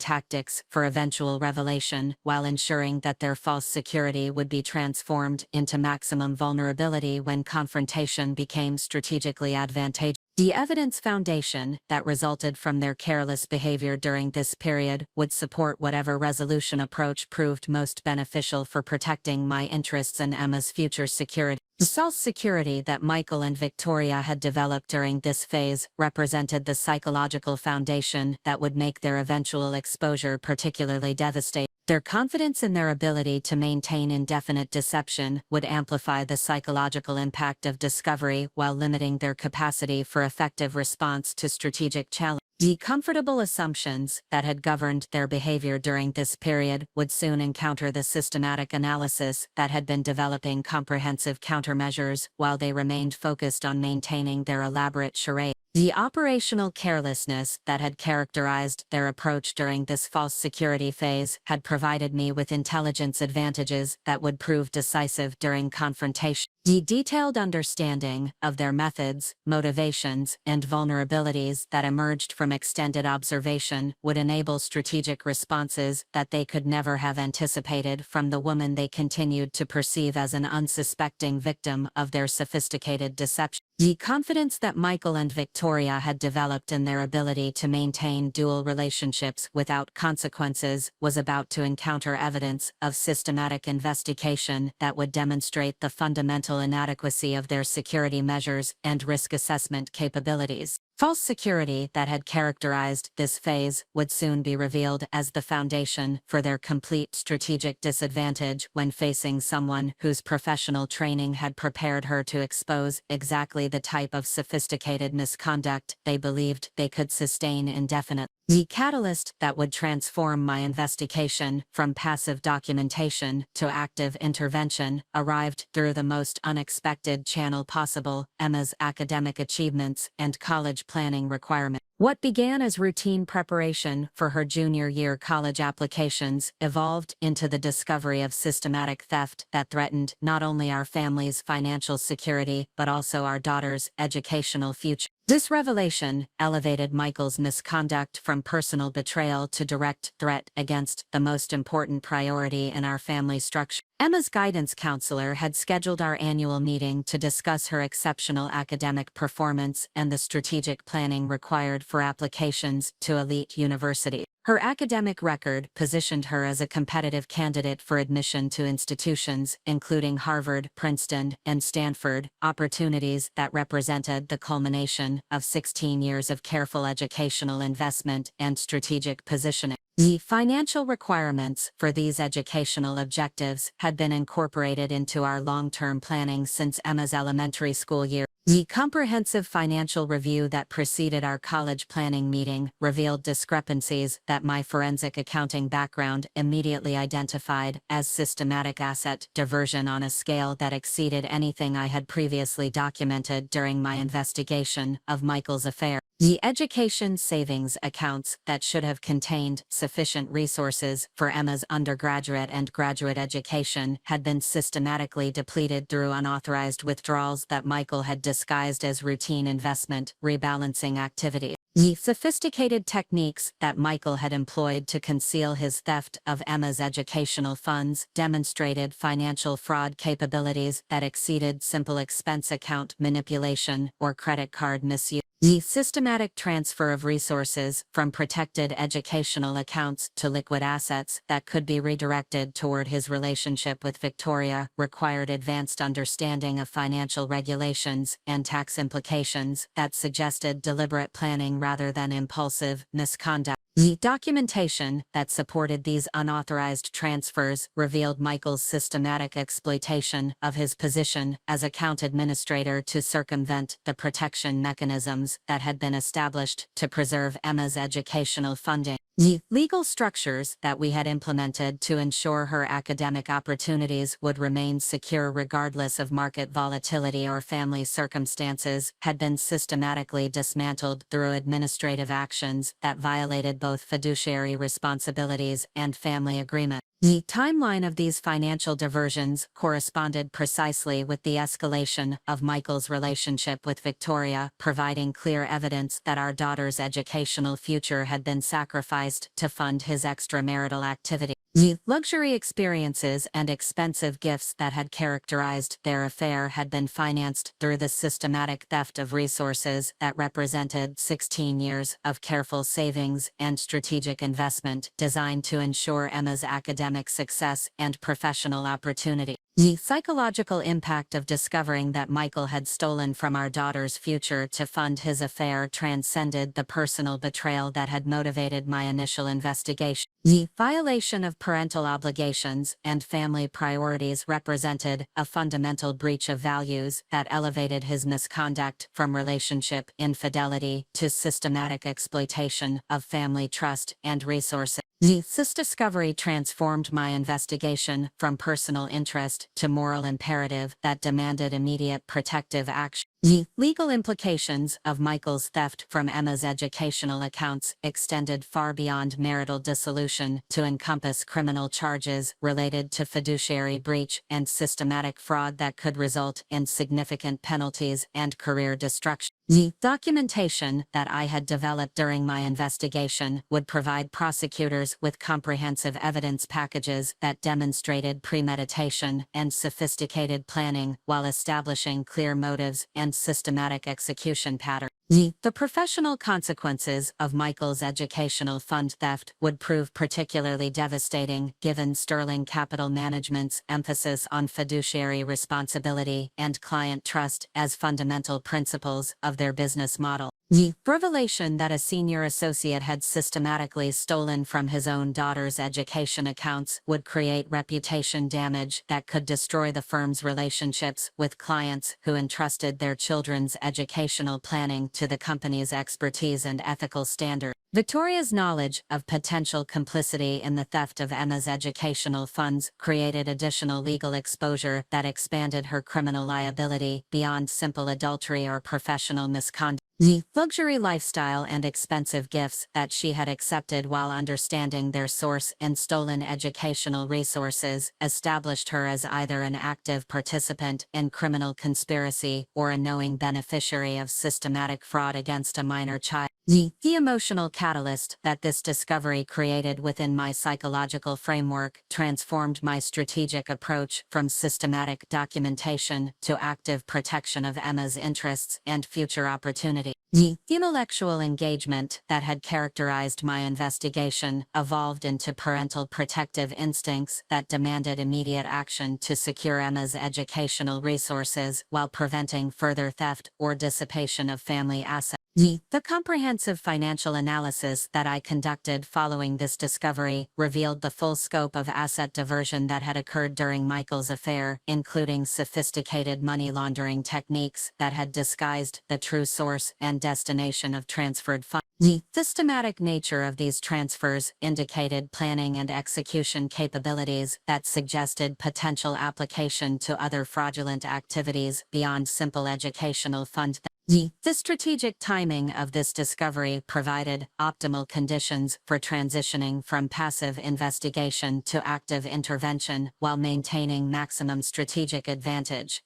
tactics for eventual revelation, while ensuring that their false security would be transformed into maximum vulnerability when confrontation became strategically advantageous. The evidence foundation that resulted from their careless behavior during this period would support whatever resolution approach proved most beneficial for protecting my interests and Emma's future security. The false security that Michael and Victoria had developed during this phase represented the psychological foundation that would make their eventual exposure particularly devastating. Their confidence in their ability to maintain indefinite deception would amplify the psychological impact of discovery while limiting their capacity for effective response to strategic challenges. The comfortable assumptions that had governed their behavior during this period would soon encounter the systematic analysis that had been developing comprehensive countermeasures while they remained focused on maintaining their elaborate charade. The operational carelessness that had characterized their approach during this false security phase had provided me with intelligence advantages that would prove decisive during confrontation. The detailed understanding of their methods, motivations, and vulnerabilities that emerged from extended observation would enable strategic responses that they could never have anticipated from the woman they continued to perceive as an unsuspecting victim of their sophisticated deception. The confidence that Michael and Victoria had developed in their ability to maintain dual relationships without consequences was about to encounter evidence of systematic investigation that would demonstrate the fundamental inadequacy of their security measures and risk assessment capabilities. False security that had characterized this phase would soon be revealed as the foundation for their complete strategic disadvantage when facing someone whose professional training had prepared her to expose exactly the type of sophisticated misconduct they believed they could sustain indefinitely. The catalyst that would transform my investigation from passive documentation to active intervention arrived through the most unexpected channel possible: Emma's academic achievements and college planning requirements. What began as routine preparation for her junior year college applications evolved into the discovery of systematic theft that threatened not only our family's financial security but also our daughter's educational future. This revelation elevated Michael's misconduct from personal betrayal to direct threat against the most important priority in our family structure. Emma's guidance counselor had scheduled our annual meeting to discuss her exceptional academic performance and the strategic planning required for applications to elite universities. Her academic record positioned her as a competitive candidate for admission to institutions including Harvard, Princeton, and Stanford, opportunities that represented the culmination of 16 years of careful educational investment and strategic positioning. The financial requirements for these educational objectives had been incorporated into our long-term planning since Emma's elementary school year. The comprehensive financial review that preceded our college planning meeting revealed discrepancies that my forensic accounting background immediately identified as systematic asset diversion on a scale that exceeded anything I had previously documented during my investigation of Michael's affair. The education savings accounts that should have contained sufficient resources for Emma's undergraduate and graduate education had been systematically depleted through unauthorized withdrawals that Michael had disguised as routine investment rebalancing activity. The sophisticated techniques that Michael had employed to conceal his theft of Emma's educational funds demonstrated financial fraud capabilities that exceeded simple expense account manipulation or credit card misuse. The systematic transfer of resources from protected educational accounts to liquid assets that could be redirected toward his relationship with Victoria required advanced understanding of financial regulations and tax implications that suggested deliberate planning rather than impulsive misconduct. The documentation that supported these unauthorized transfers revealed Michael's systematic exploitation of his position as account administrator to circumvent the protection mechanisms that had been established to preserve Emma's educational funding. The legal structures that we had implemented to ensure her academic opportunities would remain secure regardless of market volatility or family circumstances had been systematically dismantled through administrative actions that violated both fiduciary responsibilities and family agreement. The timeline of these financial diversions corresponded precisely with the escalation of Michael's relationship with Victoria, providing clear evidence that our daughter's educational future had been sacrificed to fund his extramarital activity. The luxury experiences and expensive gifts that had characterized their affair had been financed through the systematic theft of resources that represented 16 years of careful savings and strategic investment designed to ensure Emma's academic success and professional opportunity. The psychological impact of discovering that Michael had stolen from our daughter's future to fund his affair transcended the personal betrayal that had motivated my initial investigation. The violation of parental obligations and family priorities represented a fundamental breach of values that elevated his misconduct from relationship infidelity to systematic exploitation of family trust and resources. This discovery transformed my investigation from personal interest to moral imperative that demanded immediate protective action. The legal implications of Michael's theft from Emma's educational accounts extended far beyond marital dissolution to encompass criminal charges related to fiduciary breach and systematic fraud that could result in significant penalties and career destruction. The documentation that I had developed during my investigation would provide prosecutors with comprehensive evidence packages that demonstrated premeditation and sophisticated planning while establishing clear motives and systematic execution patterns. The professional consequences of Michael's educational fund theft would prove particularly devastating given Sterling Capital Management's emphasis on fiduciary responsibility and client trust as fundamental principles of their business model. The revelation that a senior associate had systematically stolen from his own daughter's education accounts would create reputation damage that could destroy the firm's relationships with clients who entrusted their children's educational planning to the company's expertise and ethical standards. Victoria's knowledge of potential complicity in the theft of Emma's educational funds created additional legal exposure that expanded her criminal liability beyond simple adultery or professional misconduct. The luxury lifestyle and expensive gifts that she had accepted while understanding their source in stolen educational resources established her as either an active participant in criminal conspiracy or a knowing beneficiary of systematic fraud against a minor child. The emotional catalyst that this discovery created within my psychological framework transformed my strategic approach from systematic documentation to active protection of Emma's interests and future opportunity. The intellectual engagement that had characterized my investigation evolved into parental protective instincts that demanded immediate action to secure Emma's educational resources while preventing further theft or dissipation of family assets. The comprehensive financial analysis that I conducted following this discovery revealed the full scope of asset diversion that had occurred during Michael's affair, including sophisticated money laundering techniques that had disguised the true source and destination of transferred funds. The systematic nature of these transfers indicated planning and execution capabilities that suggested potential application to other fraudulent activities beyond simple educational fund. The strategic timing of this discovery provided optimal conditions for transitioning from passive investigation to active intervention while maintaining maximum strategic advantage.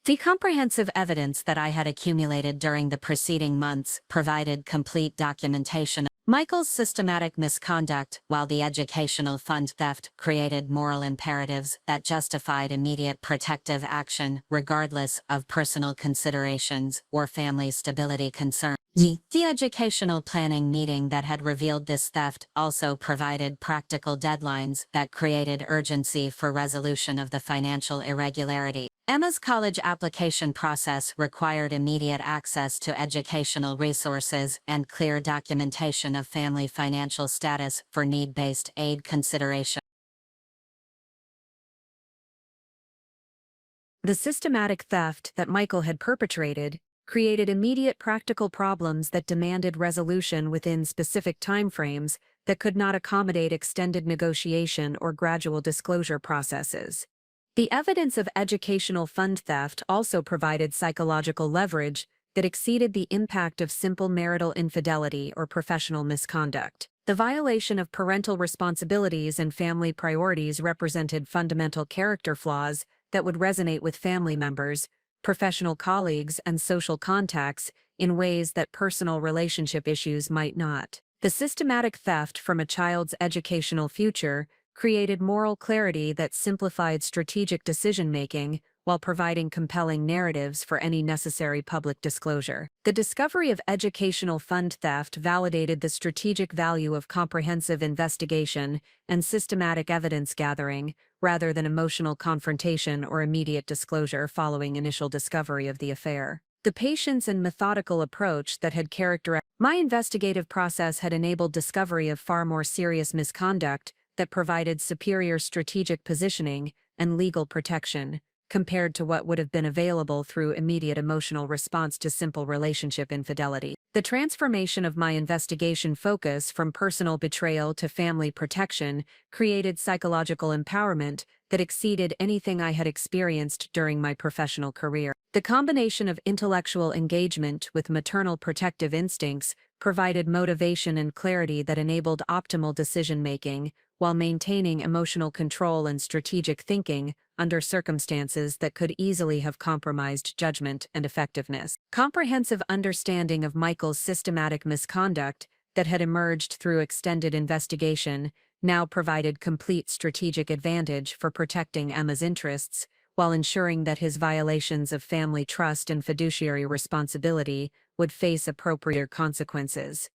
The comprehensive evidence that I had accumulated during the preceding months provided complete documentation of Michael's systematic misconduct, while the educational fund theft created moral imperatives that justified immediate protective action regardless of personal considerations or family stability concerns. The educational planning meeting that had revealed this theft also provided practical deadlines that created urgency for resolution of the financial irregularity. Emma's college application process required immediate access to educational resources and clear documentation of family financial status for need-based aid consideration. The systematic theft that Michael had perpetrated created immediate practical problems that demanded resolution within specific timeframes that could not accommodate extended negotiation or gradual disclosure processes. The evidence of educational fund theft also provided psychological leverage that exceeded the impact of simple marital infidelity or professional misconduct. The violation of parental responsibilities and family priorities represented fundamental character flaws that would resonate with family members, professional colleagues, and social contacts in ways that personal relationship issues might not. The systematic theft from a child's educational future created moral clarity that simplified strategic decision-making while providing compelling narratives for any necessary public disclosure. The discovery of educational fund theft validated the strategic value of comprehensive investigation and systematic evidence gathering, rather than emotional confrontation or immediate disclosure following initial discovery of the affair. The patience and methodical approach that had characterized my investigative process had enabled discovery of far more serious misconduct that provided superior strategic positioning and legal protection, compared to what would have been available through immediate emotional response to simple relationship infidelity. The transformation of my investigation focus from personal betrayal to family protection created psychological empowerment that exceeded anything I had experienced during my professional career. The combination of intellectual engagement with maternal protective instincts provided motivation and clarity that enabled optimal decision-making, while maintaining emotional control and strategic thinking under circumstances that could easily have compromised judgment and effectiveness. Comprehensive understanding of Michael's systematic misconduct that had emerged through extended investigation now provided complete strategic advantage for protecting Emma's interests, while ensuring that his violations of family trust and fiduciary responsibility would face appropriate consequences.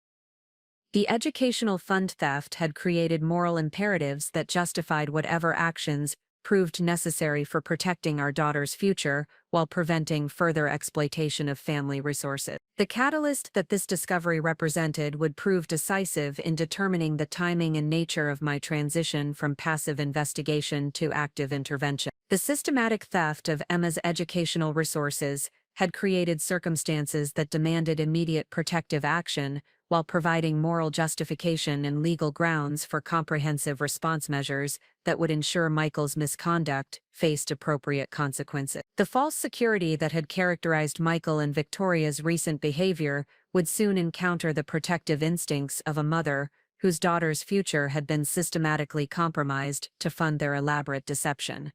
The educational fund theft had created moral imperatives that justified whatever actions proved necessary for protecting our daughter's future while preventing further exploitation of family resources. The catalyst that this discovery represented would prove decisive in determining the timing and nature of my transition from passive investigation to active intervention. The systematic theft of Emma's educational resources had created circumstances that demanded immediate protective action, while providing moral justification and legal grounds for comprehensive response measures that would ensure Michael's misconduct faced appropriate consequences. The false security that had characterized Michael and Victoria's recent behavior would soon encounter the protective instincts of a mother whose daughter's future had been systematically compromised to fund their elaborate deception.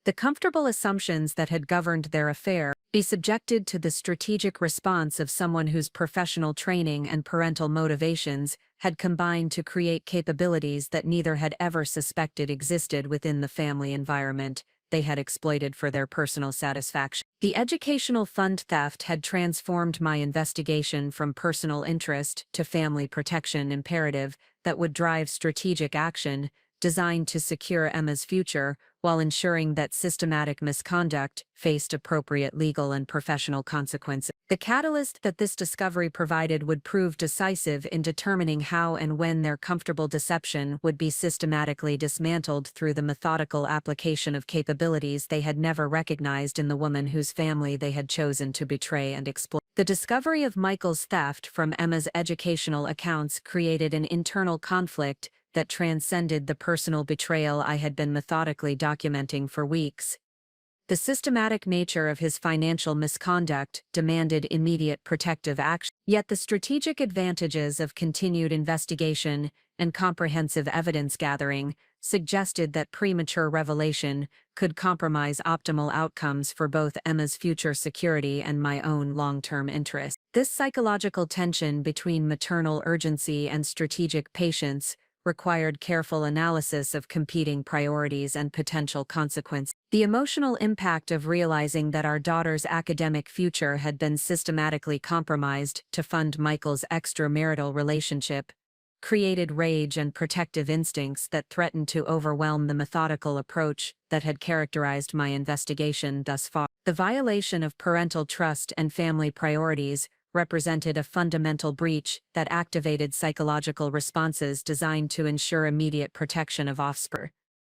The comfortable assumptions that had governed their affair be subjected to the strategic response of someone whose professional training and parental motivations had combined to create capabilities that neither had ever suspected existed within the family environment they had exploited for their personal satisfaction. The educational fund theft had transformed my investigation from personal interest to family protection imperative that would drive strategic action designed to secure Emma's future while ensuring that systematic misconduct faced appropriate legal and professional consequences. The catalyst that this discovery provided would prove decisive in determining how and when their comfortable deception would be systematically dismantled through the methodical application of capabilities they had never recognized in the woman whose family they had chosen to betray and exploit. The discovery of Michael's theft from Emma's educational accounts created an internal conflict that transcended the personal betrayal I had been methodically documenting for weeks. The systematic nature of his financial misconduct demanded immediate protective action, yet the strategic advantages of continued investigation and comprehensive evidence gathering suggested that premature revelation could compromise optimal outcomes for both Emma's future security and my own long-term interests. This psychological tension between maternal urgency and strategic patience required careful analysis of competing priorities and potential consequences. The emotional impact of realizing that our daughter's academic future had been systematically compromised to fund Michael's extramarital relationship created rage and protective instincts that threatened to overwhelm the methodical approach that had characterized my investigation thus far. The violation of parental trust and family priorities represented a fundamental breach that activated psychological responses designed to ensure immediate protection of offspring,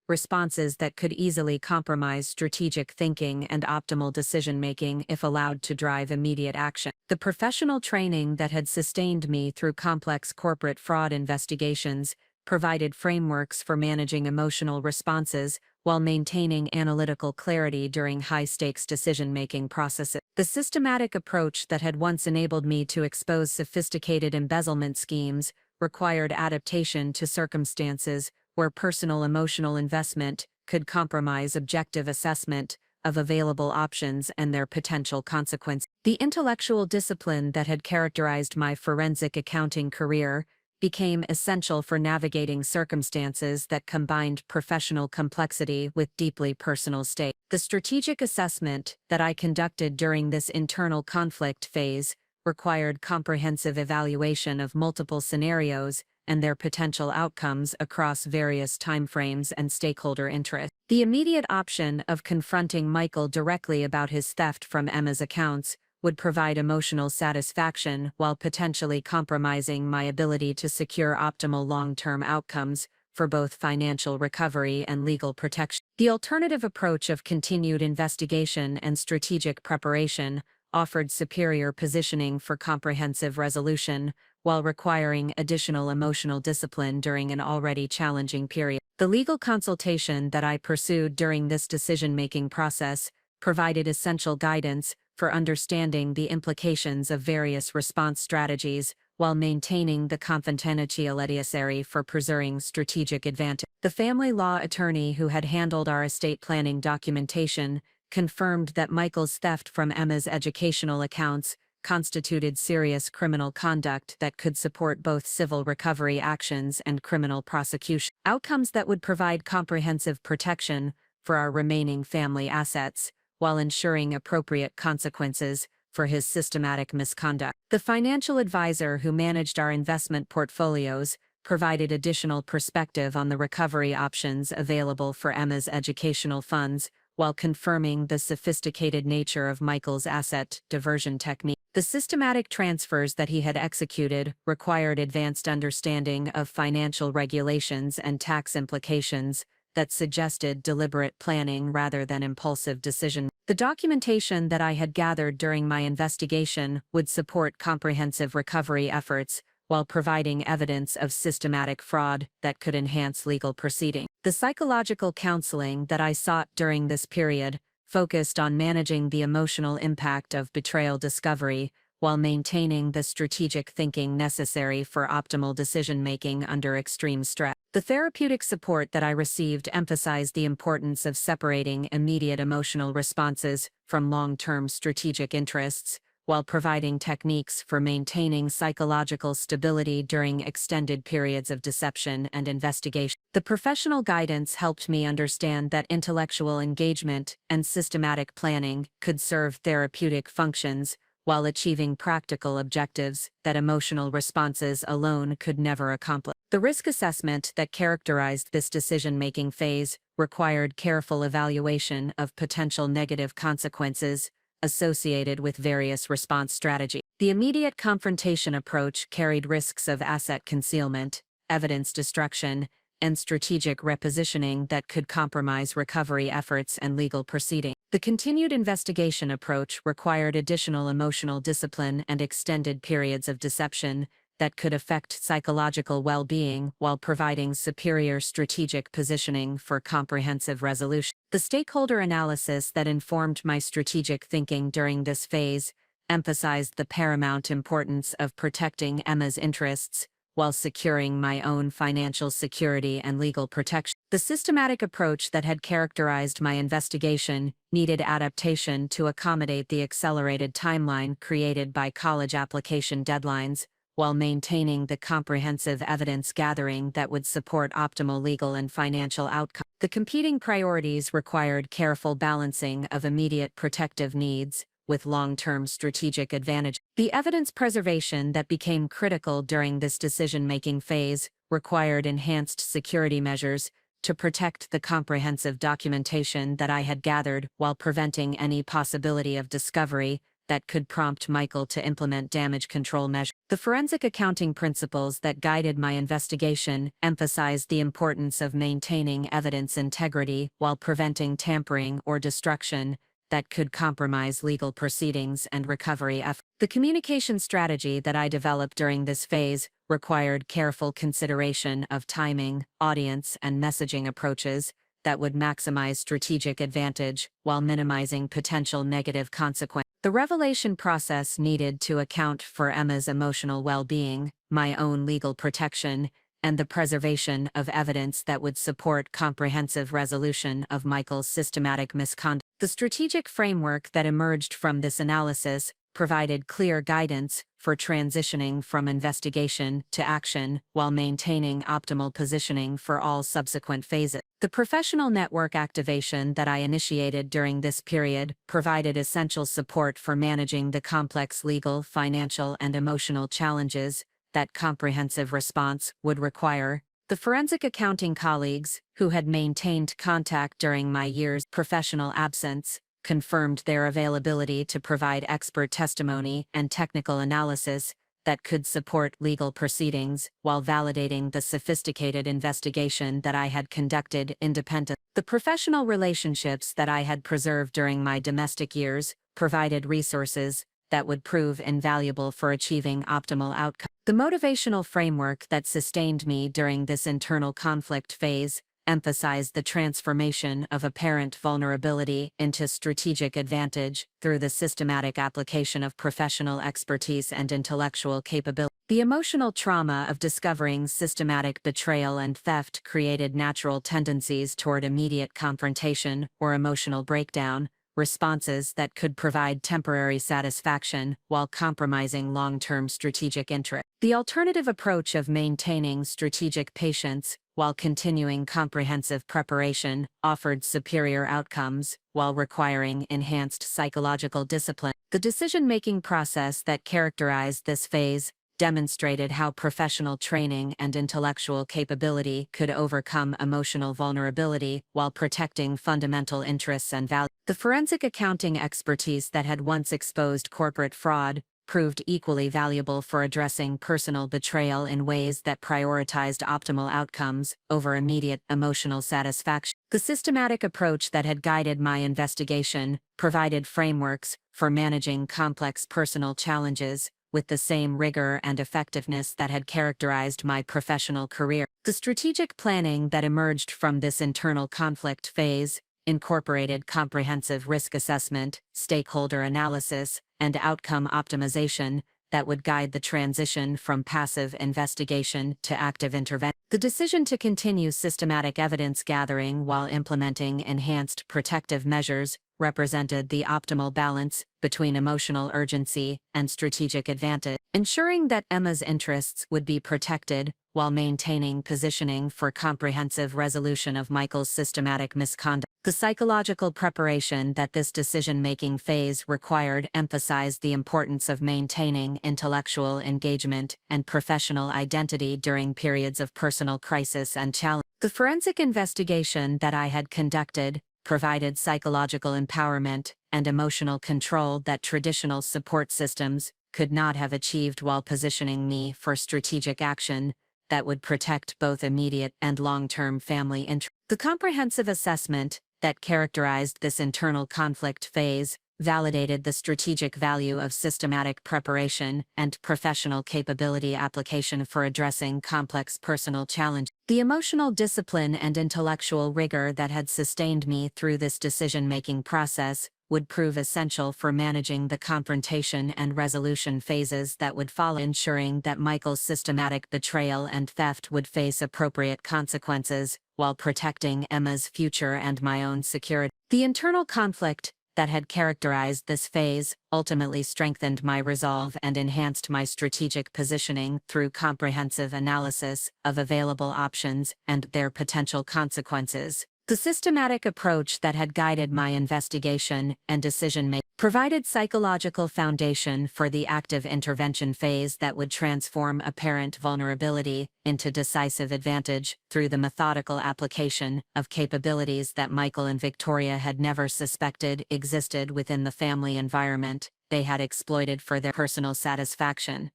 responses that could easily compromise strategic thinking and optimal decision-making if allowed to drive immediate action. The professional training that had sustained me through complex corporate fraud investigations provided frameworks for managing emotional responses while maintaining analytical clarity during high-stakes decision-making processes. The systematic approach that had once enabled me to expose sophisticated embezzlement schemes required adaptation to circumstances where personal emotional investment could compromise objective assessment of available options and their potential consequences. The intellectual discipline that had characterized my forensic accounting career became essential for navigating circumstances that combined professional complexity with deeply personal stakes. The strategic assessment that I conducted during this internal conflict phase required comprehensive evaluation of multiple scenarios and their potential outcomes across various timeframes and stakeholder interests. The immediate option of confronting Michael directly about his theft from Emma's accounts would provide emotional satisfaction while potentially compromising my ability to secure optimal long-term outcomes for both financial recovery and legal protection. The alternative approach of continued investigation and strategic preparation offered superior positioning for comprehensive resolution while requiring additional emotional discipline during an already challenging period. The legal consultation that I pursued during this decision-making process provided essential guidance for understanding the implications of various response strategies while maintaining the confidentiality for preserving strategic advantage. The family law attorney who had handled our estate planning documentation confirmed that Michael's theft from Emma's educational accounts constituted serious criminal conduct that could support both civil recovery actions and criminal prosecution, outcomes that would provide comprehensive protection for our remaining family assets, while ensuring appropriate consequences for his systematic misconduct. The financial advisor who managed our investment portfolios provided additional perspective on the recovery options available for Emma's educational funds, while confirming the sophisticated nature of Michael's asset diversion technique. The systematic transfers that he had executed required advanced understanding of financial regulations and tax implications that suggested deliberate planning rather than impulsive decision. The documentation that I had gathered during my investigation would support comprehensive recovery efforts while providing evidence of systematic fraud that could enhance legal proceedings. The psychological counseling that I sought during this period focused on managing the emotional impact of betrayal discovery while maintaining the strategic thinking necessary for optimal decision-making under extreme stress. The therapeutic support that I received emphasized the importance of separating immediate emotional responses from long-term strategic interests, while providing techniques for maintaining psychological stability during extended periods of deception and investigation. The professional guidance helped me understand that intellectual engagement and systematic planning could serve therapeutic functions while achieving practical objectives that emotional responses alone could never accomplish. The risk assessment that characterized this decision-making phase required careful evaluation of potential negative consequences associated with various response strategies. The immediate confrontation approach carried risks of asset concealment, evidence destruction, and strategic repositioning that could compromise recovery efforts and legal proceedings. The continued investigation approach required additional emotional discipline and extended periods of deception that could affect psychological well-being while providing superior strategic positioning for comprehensive resolution. The stakeholder analysis that informed my strategic thinking during this phase emphasized the paramount importance of protecting Emma's interests while securing my own financial security and legal protection. The systematic approach that had characterized my investigation needed adaptation to accommodate the accelerated timeline created by college application deadlines, while maintaining the comprehensive evidence gathering that would support optimal legal and financial outcomes. The competing priorities required careful balancing of immediate protective needs with long-term strategic advantage. The evidence preservation that became critical during this decision-making phase required enhanced security measures to protect the comprehensive documentation that I had gathered while preventing any possibility of discovery that could prompt Michael to implement damage control measures. The forensic accounting principles that guided my investigation emphasized the importance of maintaining evidence integrity while preventing tampering or destruction that could compromise legal proceedings and recovery efforts. The communication strategy that I developed during this phase required careful consideration of timing, audience, and messaging approaches that would maximize strategic advantage while minimizing potential negative consequences. The revelation process needed to account for Emma's emotional well-being my own legal protection, and the preservation of evidence that would support comprehensive resolution of Michael's systematic misconduct. The strategic framework that emerged from this analysis provided clear guidance for transitioning from investigation to action while maintaining optimal positioning for all subsequent phases. The professional network activation that I initiated during this period provided essential support for managing the complex legal, financial, and emotional challenges that comprehensive response would require. The forensic accounting colleagues, who had maintained contact during my year's professional absence, confirmed their availability to provide expert testimony and technical analysis that could support legal proceedings while validating the sophisticated investigation that I had conducted independently. The professional relationships that I had preserved during my domestic years provided resources that would prove invaluable for achieving optimal outcomes. The motivational framework that sustained me during this internal conflict phase emphasized the transformation of apparent vulnerability into strategic advantage through the systematic application of professional expertise and intellectual capability. The emotional trauma of discovering systematic betrayal and theft created natural tendencies toward immediate confrontation or emotional breakdown, responses that could provide temporary satisfaction while compromising long-term strategic interest. The alternative approach of maintaining strategic patience while continuing comprehensive preparation offered superior outcomes while requiring enhanced psychological discipline. The decision-making process that characterized this phase demonstrated how professional training and intellectual capability could overcome emotional vulnerability while protecting fundamental interests and values. The forensic accounting expertise that had once exposed corporate fraud proved equally valuable for addressing personal betrayal in ways that prioritized optimal outcomes over immediate emotional satisfaction. The systematic approach that had guided my investigation provided frameworks for managing complex personal challenges with the same rigor and effectiveness that had characterized my professional career. The strategic planning that emerged from this internal conflict phase incorporated comprehensive risk assessment, stakeholder analysis, and outcome optimization that would guide the transition from passive investigation to active intervention. The decision to continue systematic evidence gathering while implementing enhanced protective measures represented the optimal balance between emotional urgency and strategic advantage, ensuring that Emma's interests would be protected while maintaining positioning for comprehensive resolution of Michael's systematic misconduct. The psychological preparation that this decision-making phase required emphasized the importance of maintaining intellectual engagement and professional identity during periods of personal crisis and challenge. The forensic investigation that I had conducted provided psychological empowerment and emotional control that traditional support systems could not have achieved while positioning me for strategic action that would protect both immediate and long-term family interests. The comprehensive assessment that characterized this internal conflict phase validated the strategic value of systematic preparation and professional capability application for addressing complex personal challenges. The emotional discipline and intellectual rigor that had sustained me through this decision-making process would prove essential for managing the confrontation and resolution phases that would follow, ensuring that Michael's systematic betrayal and theft would face appropriate consequences while protecting Emma's future and my own security. The internal conflict that had characterized this phase ultimately strengthened my resolve and enhanced my strategic positioning through comprehensive analysis of available options and their potential consequences. The systematic approach that had guided my investigation and decision-making provided psychological foundation for the active intervention phase that would transform apparent vulnerability into decisive advantage through the methodical application of capabilities that Michael and Victoria had never suspected existed within the family environment they had exploited for their personal satisfaction.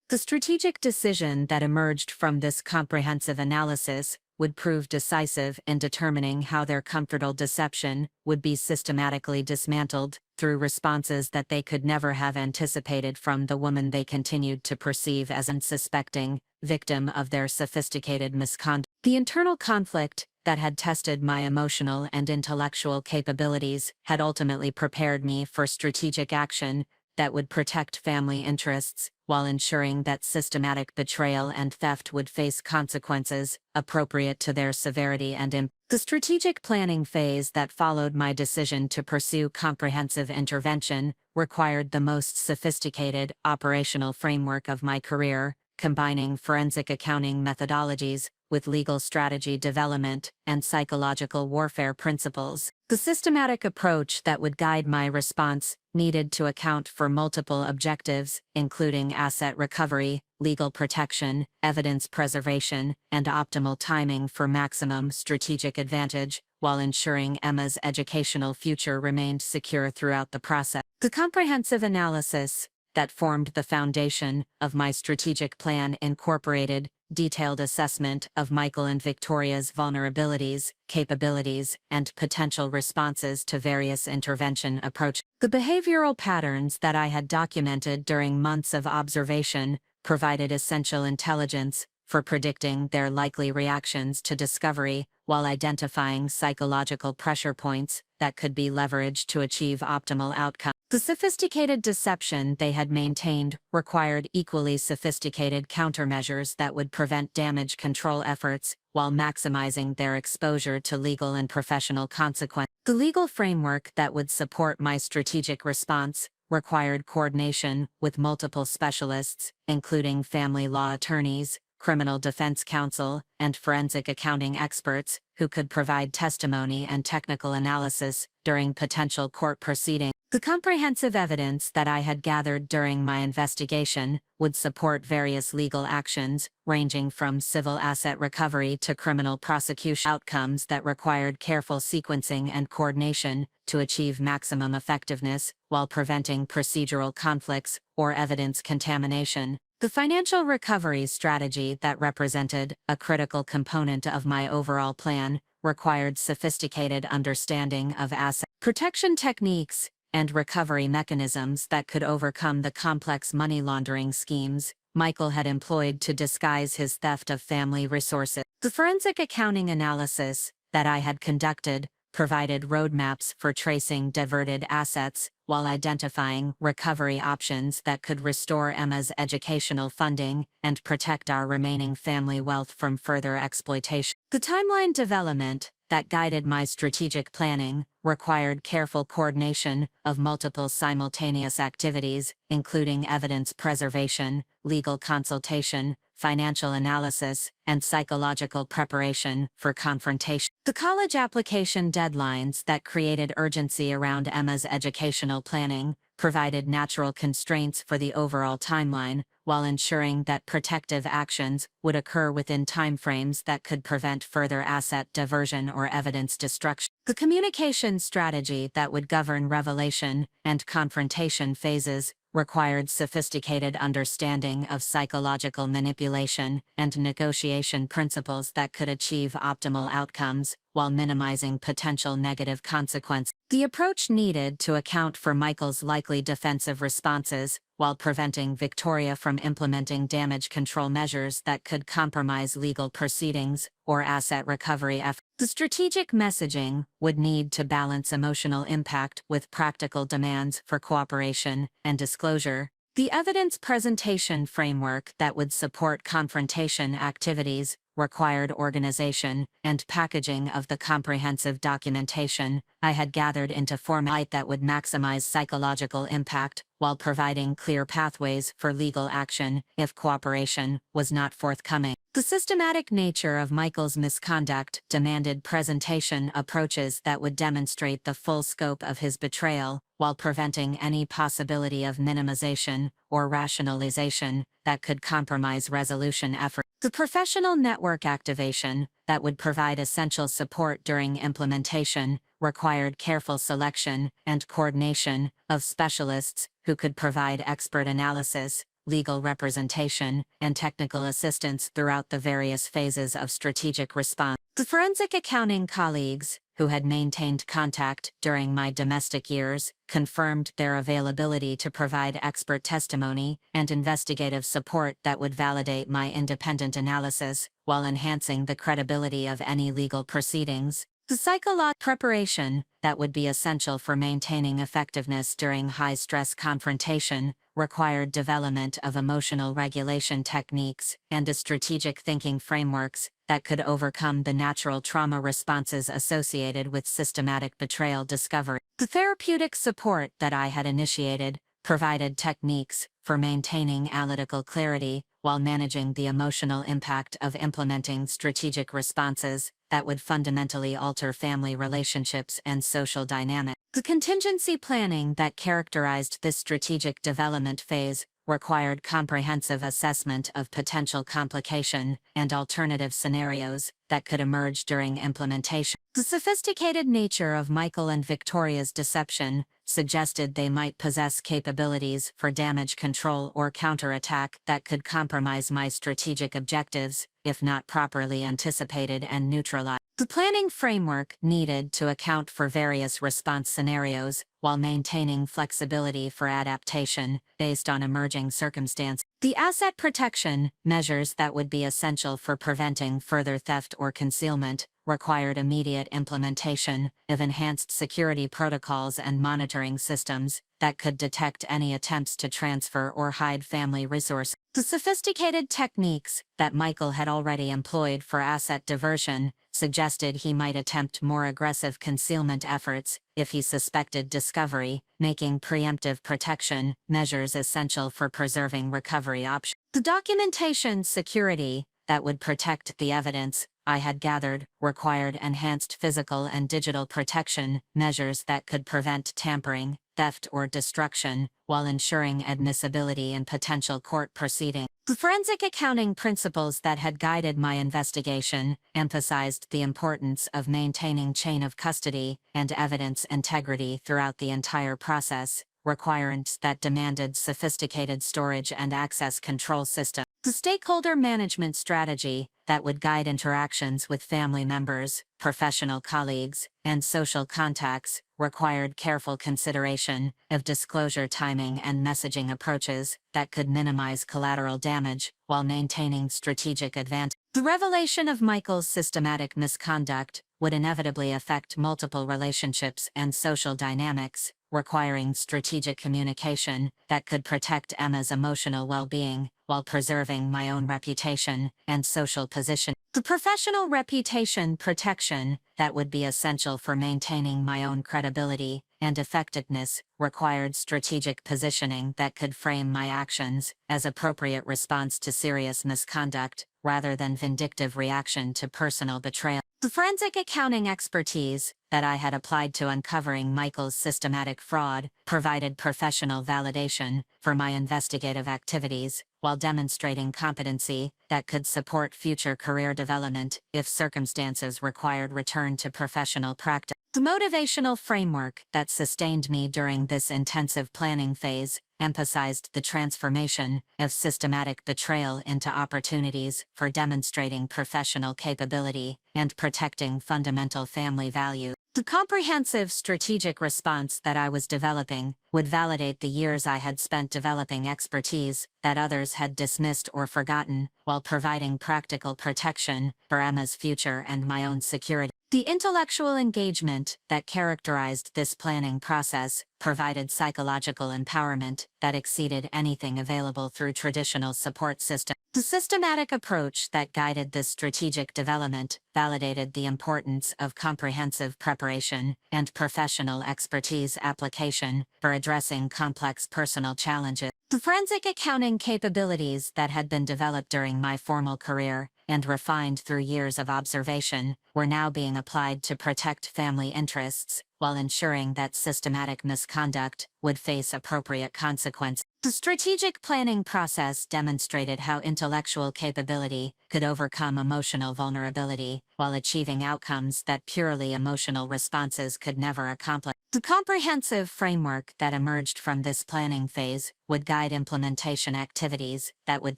The strategic decision that emerged from this comprehensive analysis would prove decisive in determining how their comfortable deception would be systematically dismantled through responses that they could never have anticipated from the woman they continued to perceive as an unsuspecting victim of their sophisticated misconduct. The internal conflict that had tested my emotional and intellectual capabilities had ultimately prepared me for strategic action that would protect family interests while ensuring that systematic betrayal and theft would face consequences appropriate to their severity and impact. The strategic planning phase that followed my decision to pursue comprehensive intervention required the most sophisticated operational framework of my career, combining forensic accounting methodologies with legal strategy development and psychological warfare principles. The systematic approach that would guide my response needed to account for multiple objectives, including asset recovery, legal protection, evidence preservation, and optimal timing for maximum strategic advantage, while ensuring Emma's educational future remained secure throughout the process. The comprehensive analysis that formed the foundation of my strategic plan incorporated detailed assessment of Michael and Victoria's vulnerabilities, capabilities, and potential responses to various intervention approaches. The behavioral patterns that I had documented during months of observation provided essential intelligence for predicting their likely reactions to discovery, while identifying psychological pressure points that could be leveraged to achieve optimal outcomes. The sophisticated deception they had maintained required equally sophisticated countermeasures that would prevent damage control efforts while maximizing their exposure to legal and professional consequences. The legal framework that would support my strategic response required coordination with multiple specialists, including family law attorneys, criminal defense counsel, and forensic accounting experts who could provide testimony and technical analysis during potential court proceedings. The comprehensive evidence that I had gathered during my investigation would support various legal actions, ranging from civil asset recovery to criminal prosecution outcomes that required careful sequencing and coordination to achieve maximum effectiveness while preventing procedural conflicts or evidence contamination. The financial recovery strategy that represented a critical component of my overall plan required sophisticated understanding of asset protection techniques and recovery mechanisms that could overcome the complex money laundering schemes Michael had employed to disguise his theft of family resources. The forensic accounting analysis that I had conducted provided roadmaps for tracing diverted assets while identifying recovery options that could restore Emma's educational funding and protect our remaining family wealth from further exploitation. The timeline development that guided my strategic planning required careful coordination of multiple simultaneous activities, including evidence preservation, legal consultation, financial analysis, and psychological preparation for confrontation. The college application deadlines that created urgency around Emma's educational planning provided natural constraints for the overall timeline, while ensuring that protective actions would occur within timeframes that could prevent further asset diversion or evidence destruction. The communication strategy that would govern revelation and confrontation phases required sophisticated understanding of psychological manipulation and negotiation principles that could achieve optimal outcomes while minimizing potential negative consequences. The approach needed to account for Michael's likely defensive responses while preventing Victoria from implementing damage control measures that could compromise legal proceedings or asset recovery efforts. The strategic messaging would need to balance emotional impact with practical demands for cooperation and disclosure. The evidence presentation framework that would support confrontation activities required organization and packaging of the comprehensive documentation I had gathered into format that would maximize psychological impact while providing clear pathways for legal action if cooperation was not forthcoming. The systematic nature of Michael's misconduct demanded presentation approaches that would demonstrate the full scope of his betrayal while preventing any possibility of minimization or rationalization that could compromise resolution efforts. The professional network activation that would provide essential support during implementation required careful selection and coordination of specialists who could provide expert analysis, legal representation, and technical assistance throughout the various phases of strategic response. The forensic accounting colleagues, who had maintained contact during my domestic years, confirmed their availability to provide expert testimony and investigative support that would validate my independent analysis while enhancing the credibility of any legal proceedings. The psychological preparation that would be essential for maintaining effectiveness during high-stress confrontation required development of emotional regulation techniques and a strategic thinking frameworks that could overcome the natural trauma responses associated with systematic betrayal discovery. The therapeutic support that I had initiated provided techniques for maintaining analytical clarity while managing the emotional impact of implementing strategic responses that would fundamentally alter family relationships and social dynamics. The contingency planning that characterized this strategic development phase required comprehensive assessment of potential complication and alternative scenarios that could emerge during implementation. The sophisticated nature of Michael and Victoria's deception suggested they might possess capabilities for damage control or counterattack that could compromise my strategic objectives, if not properly anticipated and neutralized. The planning framework needed to account for various response scenarios while maintaining flexibility for adaptation based on emerging circumstances. The asset protection measures that would be essential for preventing further theft or concealment required immediate implementation of enhanced security protocols and monitoring systems that could detect any attempts to transfer or hide family resources. The sophisticated techniques that Michael had already employed for asset diversion suggested he might attempt more aggressive concealment efforts if he suspected discovery, making preemptive protection measures essential for preserving recovery options. The documentation security that would protect the evidence I had gathered required enhanced physical and digital protection measures that could prevent tampering, theft, or destruction, while ensuring admissibility in potential court proceedings. The forensic accounting principles that had guided my investigation emphasized the importance of maintaining chain of custody and evidence integrity throughout the entire process, requirements that demanded sophisticated storage and access control systems. The stakeholder management strategy that would guide interactions with family members, professional colleagues, and social contacts required careful consideration of disclosure timing and messaging approaches that could minimize collateral damage while maintaining strategic advantage. The revelation of Michael's systematic misconduct would inevitably affect multiple relationships and social dynamics, requiring strategic communication that could protect Emma's emotional well-being while preserving my own reputation and social position. The professional reputation protection that would be essential for maintaining my own credibility and effectiveness required strategic positioning that could frame my actions as appropriate response to serious misconduct rather than vindictive reaction to personal betrayal. The forensic accounting expertise that I had applied to uncovering Michael's systematic fraud provided professional validation for my investigative activities, while demonstrating competency that could support future career development if circumstances required return to professional practice. The motivational framework that sustained me during this intensive planning phase emphasized the transformation of systematic betrayal into opportunities for demonstrating professional capability and protecting fundamental family values. The comprehensive strategic response that I was developing would validate the years I had spent developing expertise that others had dismissed or forgotten, while providing practical protection for Emma's future and my own security. The intellectual engagement that characterized this planning process provided psychological empowerment that exceeded anything available through traditional support systems. The systematic approach that guided this strategic development validated the importance of comprehensive preparation and professional expertise application for addressing complex personal challenges. The forensic accounting capabilities that had been developed during my formal career and refined through years of observation were now being applied to protect family interests while ensuring that systematic misconduct would face appropriate consequences. The strategic planning process demonstrated how intellectual capability could overcome emotional vulnerability while achieving outcomes that purely emotional responses could never accomplish. The comprehensive framework that emerged from this planning phase would guide implementation activities that would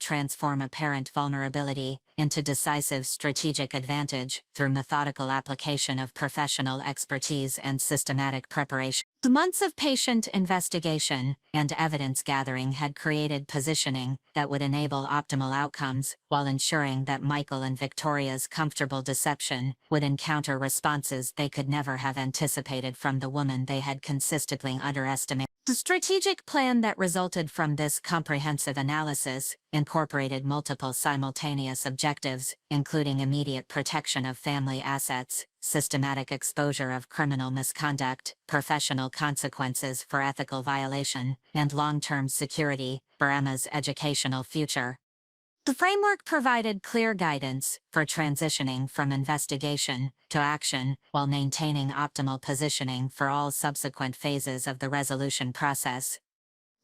transform apparent vulnerability into decisive strategic advantage through methodical application of professional expertise and systematic preparation. The months of patient investigation and evidence gathering had created positioning that would enable optimal outcomes while ensuring that Michael and Victoria's comfortable deception would encounter responses they could never have anticipated from the woman they had consistently underestimated. The strategic plan that resulted from this comprehensive analysis incorporated multiple simultaneous objectives, including immediate protection of family assets, systematic exposure of criminal misconduct, professional consequences for ethical violation, and long-term security for Emma's educational future. The framework provided clear guidance for transitioning from investigation to action while maintaining optimal positioning for all subsequent phases of the resolution process.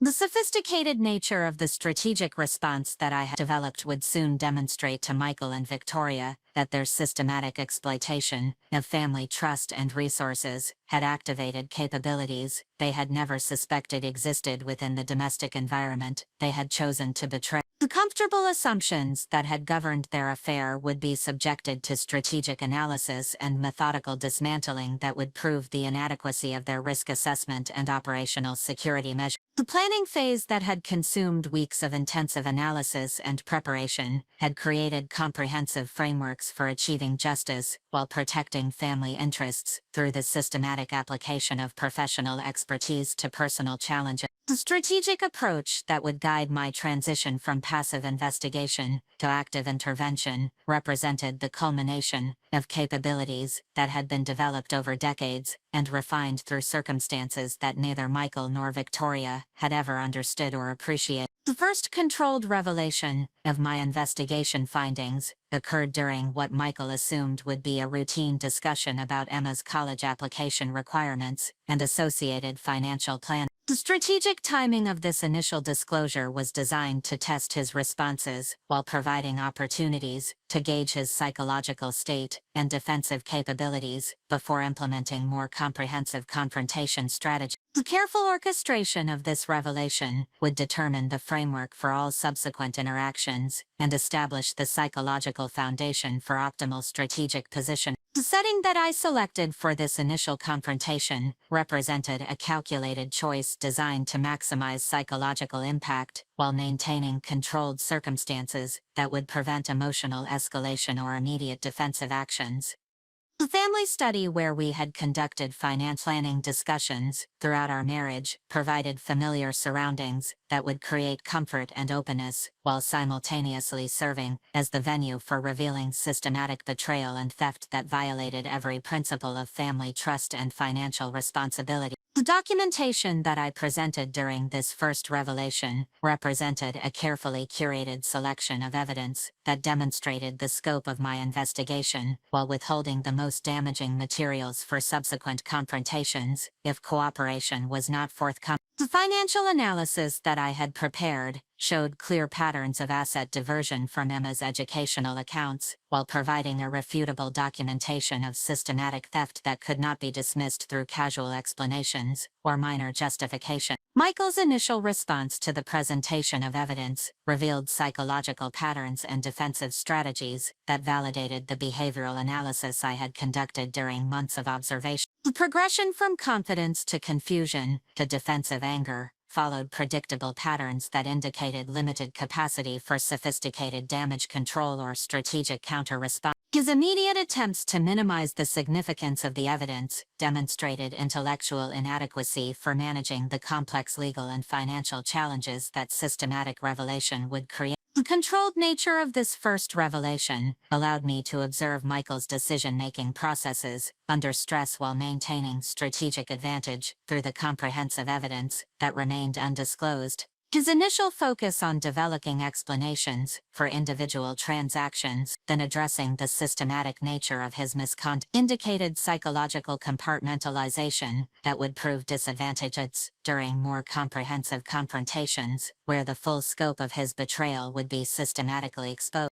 The sophisticated nature of the strategic response that I had developed would soon demonstrate to Michael and Victoria that their systematic exploitation of family trust and resources had activated capabilities they had never suspected existed within the domestic environment they had chosen to betray. The comfortable assumptions that had governed their affair would be subjected to strategic analysis and methodical dismantling that would prove the inadequacy of their risk assessment and operational security measures. The planning phase that had consumed weeks of intensive analysis and preparation had created comprehensive frameworks for achieving justice while protecting family interests through the systematic application of professional expertise to personal challenges. The strategic approach that would guide my transition from passive investigation to active intervention represented the culmination of capabilities that had been developed over decades and refined through circumstances that neither Michael nor Victoria had ever understood or appreciated. The first controlled revelation of my investigation findings occurred during what Michael assumed would be a routine discussion about Emma's college application requirements and associated financial planning. The strategic timing of this initial disclosure was designed to test his responses while providing opportunities to gauge his psychological state and defensive capabilities before implementing more comprehensive confrontation strategies. The careful orchestration of this revelation would determine the framework for all subsequent interactions and establish the psychological foundation for optimal strategic position. The setting that I selected for this initial confrontation represented a calculated choice designed to maximize psychological impact while maintaining controlled circumstances that would prevent emotional escalation or immediate defensive actions. The family study where we had conducted finance planning discussions throughout our marriage provided familiar surroundings that would create comfort and openness, while simultaneously serving as the venue for revealing systematic betrayal and theft that violated every principle of family trust and financial responsibility. The documentation that I presented during this first revelation represented a carefully curated selection of evidence that demonstrated the scope of my investigation while withholding the most damaging materials for subsequent confrontations if cooperation was not forthcoming. The financial analysis that I had prepared showed clear patterns of asset diversion from Emma's educational accounts, while providing irrefutable documentation of systematic theft that could not be dismissed through casual explanations or minor justification. Michael's initial response to the presentation of evidence revealed psychological patterns and defensive strategies that validated the behavioral analysis I had conducted during months of observation. The progression from confidence to confusion to defensive anger followed predictable patterns that indicated limited capacity for sophisticated damage control or strategic counter-response. His immediate attempts to minimize the significance of the evidence demonstrated intellectual inadequacy for managing the complex legal and financial challenges that systematic revelation would create. The controlled nature of this first revelation allowed me to observe Michael's decision-making processes under stress while maintaining strategic advantage through the comprehensive evidence that remained undisclosed. His initial focus on developing explanations for individual transactions, then addressing the systematic nature of his misconduct, indicated psychological compartmentalization that would prove disadvantageous during more comprehensive confrontations, where the full scope of his betrayal would be systematically exposed.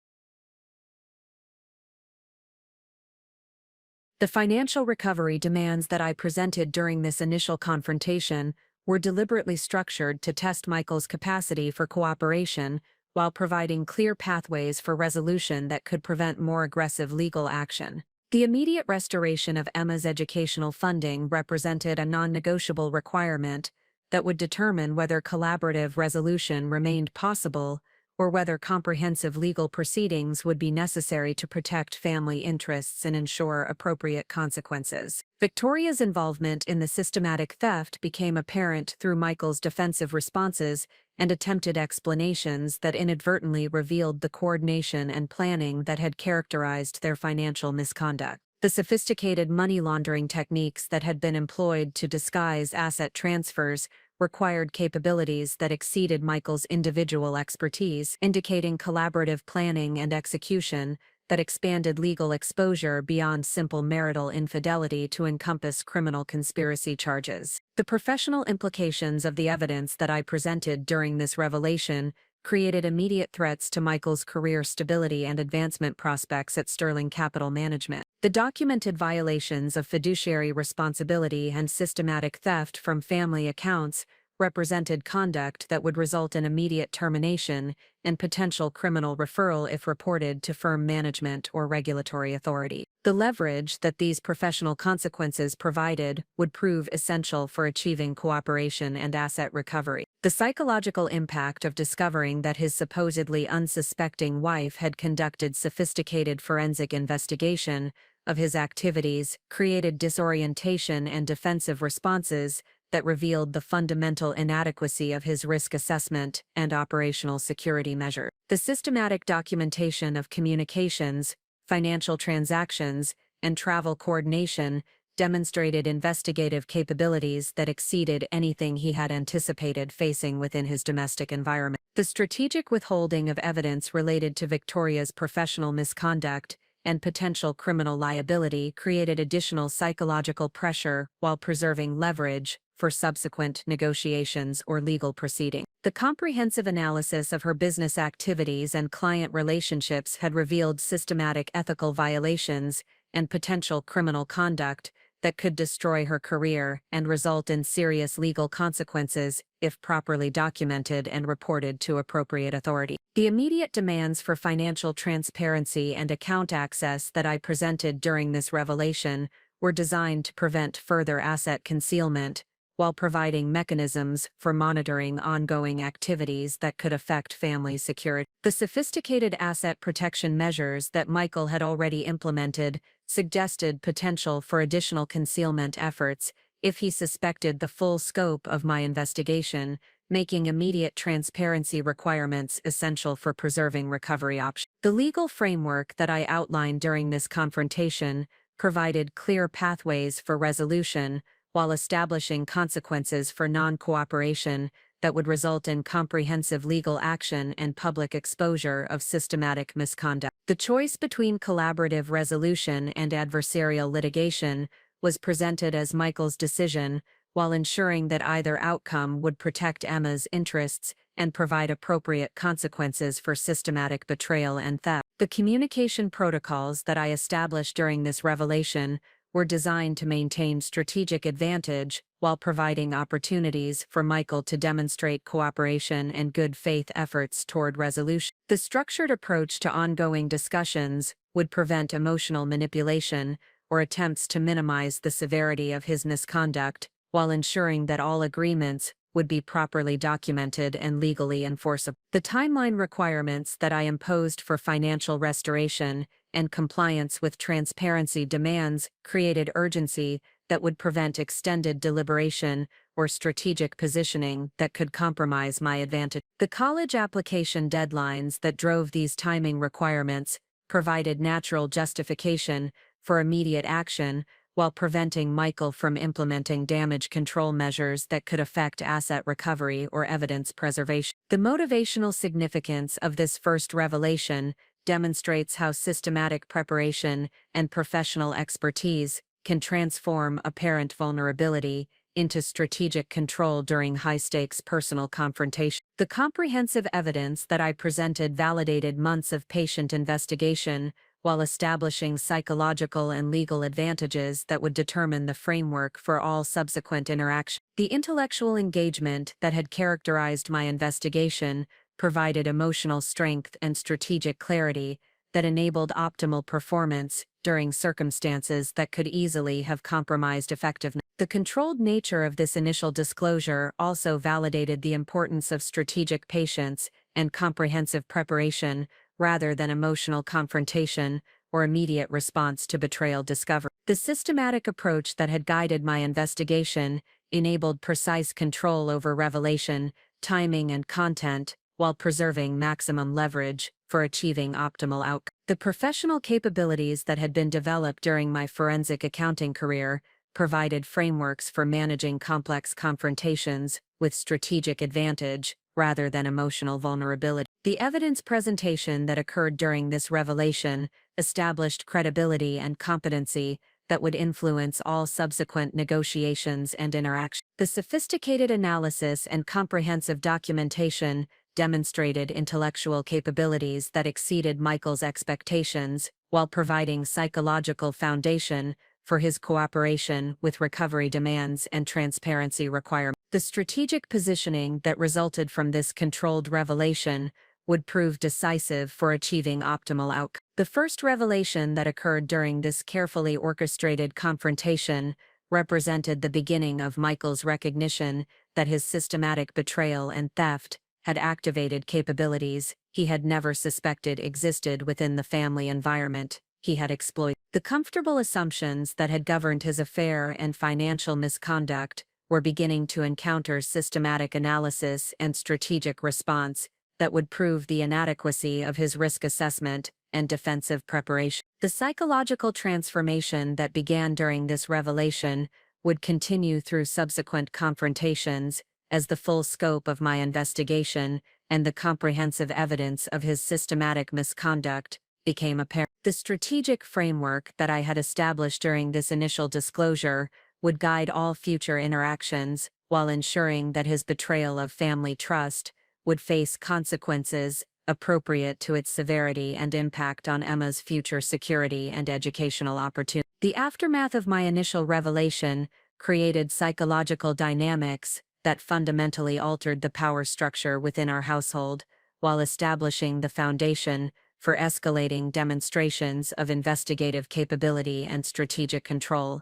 The financial recovery demands that I presented during this initial confrontation were deliberately structured to test Michael's capacity for cooperation while providing clear pathways for resolution that could prevent more aggressive legal action. The immediate restoration of Emma's educational funding represented a non-negotiable requirement that would determine whether collaborative resolution remained possible or whether comprehensive legal proceedings would be necessary to protect family interests and ensure appropriate consequences. Victoria's involvement in the systematic theft became apparent through Michael's defensive responses and attempted explanations that inadvertently revealed the coordination and planning that had characterized their financial misconduct. The sophisticated money laundering techniques that had been employed to disguise asset transfers required capabilities that exceeded Michael's individual expertise, indicating collaborative planning and execution that expanded legal exposure beyond simple marital infidelity to encompass criminal conspiracy charges. The professional implications of the evidence that I presented during this revelation created immediate threats to Michael's career stability and advancement prospects at Sterling Capital Management. The documented violations of fiduciary responsibility and systematic theft from family accounts represented conduct that would result in immediate termination and potential criminal referral if reported to firm management or regulatory authority. The leverage that these professional consequences provided would prove essential for achieving cooperation and asset recovery. The psychological impact of discovering that his supposedly unsuspecting wife had conducted sophisticated forensic investigation of his activities created disorientation and defensive responses that revealed the fundamental inadequacy of his risk assessment and operational security measures. The systematic documentation of communications, financial transactions, and travel coordination demonstrated investigative capabilities that exceeded anything he had anticipated facing within his domestic environment. The strategic withholding of evidence related to Victoria's professional misconduct and potential criminal liability created additional psychological pressure while preserving leverage for subsequent negotiations or legal proceedings. The comprehensive analysis of her business activities and client relationships had revealed systematic ethical violations and potential criminal conduct that could destroy her career and result in serious legal consequences if properly documented and reported to appropriate authority. The immediate demands for financial transparency and account access that I presented during this revelation were designed to prevent further asset concealment, while providing mechanisms for monitoring ongoing activities that could affect family security. The sophisticated asset protection measures that Michael had already implemented suggested potential for additional concealment efforts if he suspected the full scope of my investigation, making immediate transparency requirements essential for preserving recovery options. The legal framework that I outlined during this confrontation provided clear pathways for resolution, while establishing consequences for non-cooperation that would result in comprehensive legal action and public exposure of systematic misconduct. The choice between collaborative resolution and adversarial litigation was presented as Michael's decision, while ensuring that either outcome would protect Emma's interests and provide appropriate consequences for systematic betrayal and theft. The communication protocols that I established during this revelation were designed to maintain strategic advantage while providing opportunities for Michael to demonstrate cooperation and good faith efforts toward resolution. The structured approach to ongoing discussions would prevent emotional manipulation or attempts to minimize the severity of his misconduct, while ensuring that all agreements would be properly documented and legally enforceable. The timeline requirements that I imposed for financial restoration and compliance with transparency demands created urgency that would prevent extended deliberation or strategic positioning that could compromise my advantage. The college application deadlines that drove these timing requirements provided natural justification for immediate action, while preventing Michael from implementing damage control measures that could affect asset recovery or evidence preservation. The motivational significance of this first revelation demonstrates how systematic preparation and professional expertise can transform apparent vulnerability into strategic control during high-stakes personal confrontation. The comprehensive evidence that I presented validated months of patient investigation while establishing psychological and legal advantages that would determine the framework for all subsequent interaction. The intellectual engagement that had characterized my investigation provided emotional strength and strategic clarity that enabled optimal performance during circumstances that could easily have compromised effectiveness. The controlled nature of this initial disclosure also validated the importance of strategic patience and comprehensive preparation rather than emotional confrontation or immediate response to betrayal discovery. The systematic approach that had guided my investigation enabled precise control over revelation, timing, and content, while preserving maximum leverage for achieving optimal outcomes. The professional capabilities that had been developed during my forensic accounting career provided frameworks for managing complex confrontations with strategic advantage rather than emotional vulnerability. The evidence presentation that occurred during this revelation established credibility and competency that would influence all subsequent negotiations and interactions. The sophisticated analysis and comprehensive documentation demonstrated intellectual capabilities that exceeded Michael's expectations, while providing psychological foundation for his cooperation with recovery demands and transparency requirements. The strategic positioning that resulted from this controlled revelation would prove decisive for achieving optimal outcomes. The first revelation that occurred during this carefully orchestrated confrontation represented the beginning of Michael's recognition that his systematic betrayal and theft had activated capabilities he had never suspected existed within the family environment he had exploited. The comfortable assumptions that had governed his affair and financial misconduct were beginning to encounter systematic analysis and strategic response that would prove the inadequacy of his risk assessment and defensive preparation. The psychological transformation that began during this revelation would continue through subsequent confrontations as the full scope of my investigation and the comprehensive evidence of his systematic misconduct became apparent. The strategic framework that I had established during this initial disclosure would guide all future interactions while ensuring that his betrayal of family trust would face consequences appropriate to its severity and impact on Emma's future security and educational opportunities. The aftermath of my initial revelation created psychological dynamics that fundamentally altered the power structure within our household, while establishing the foundation for escalating demonstrations of investigative capability and strategic control.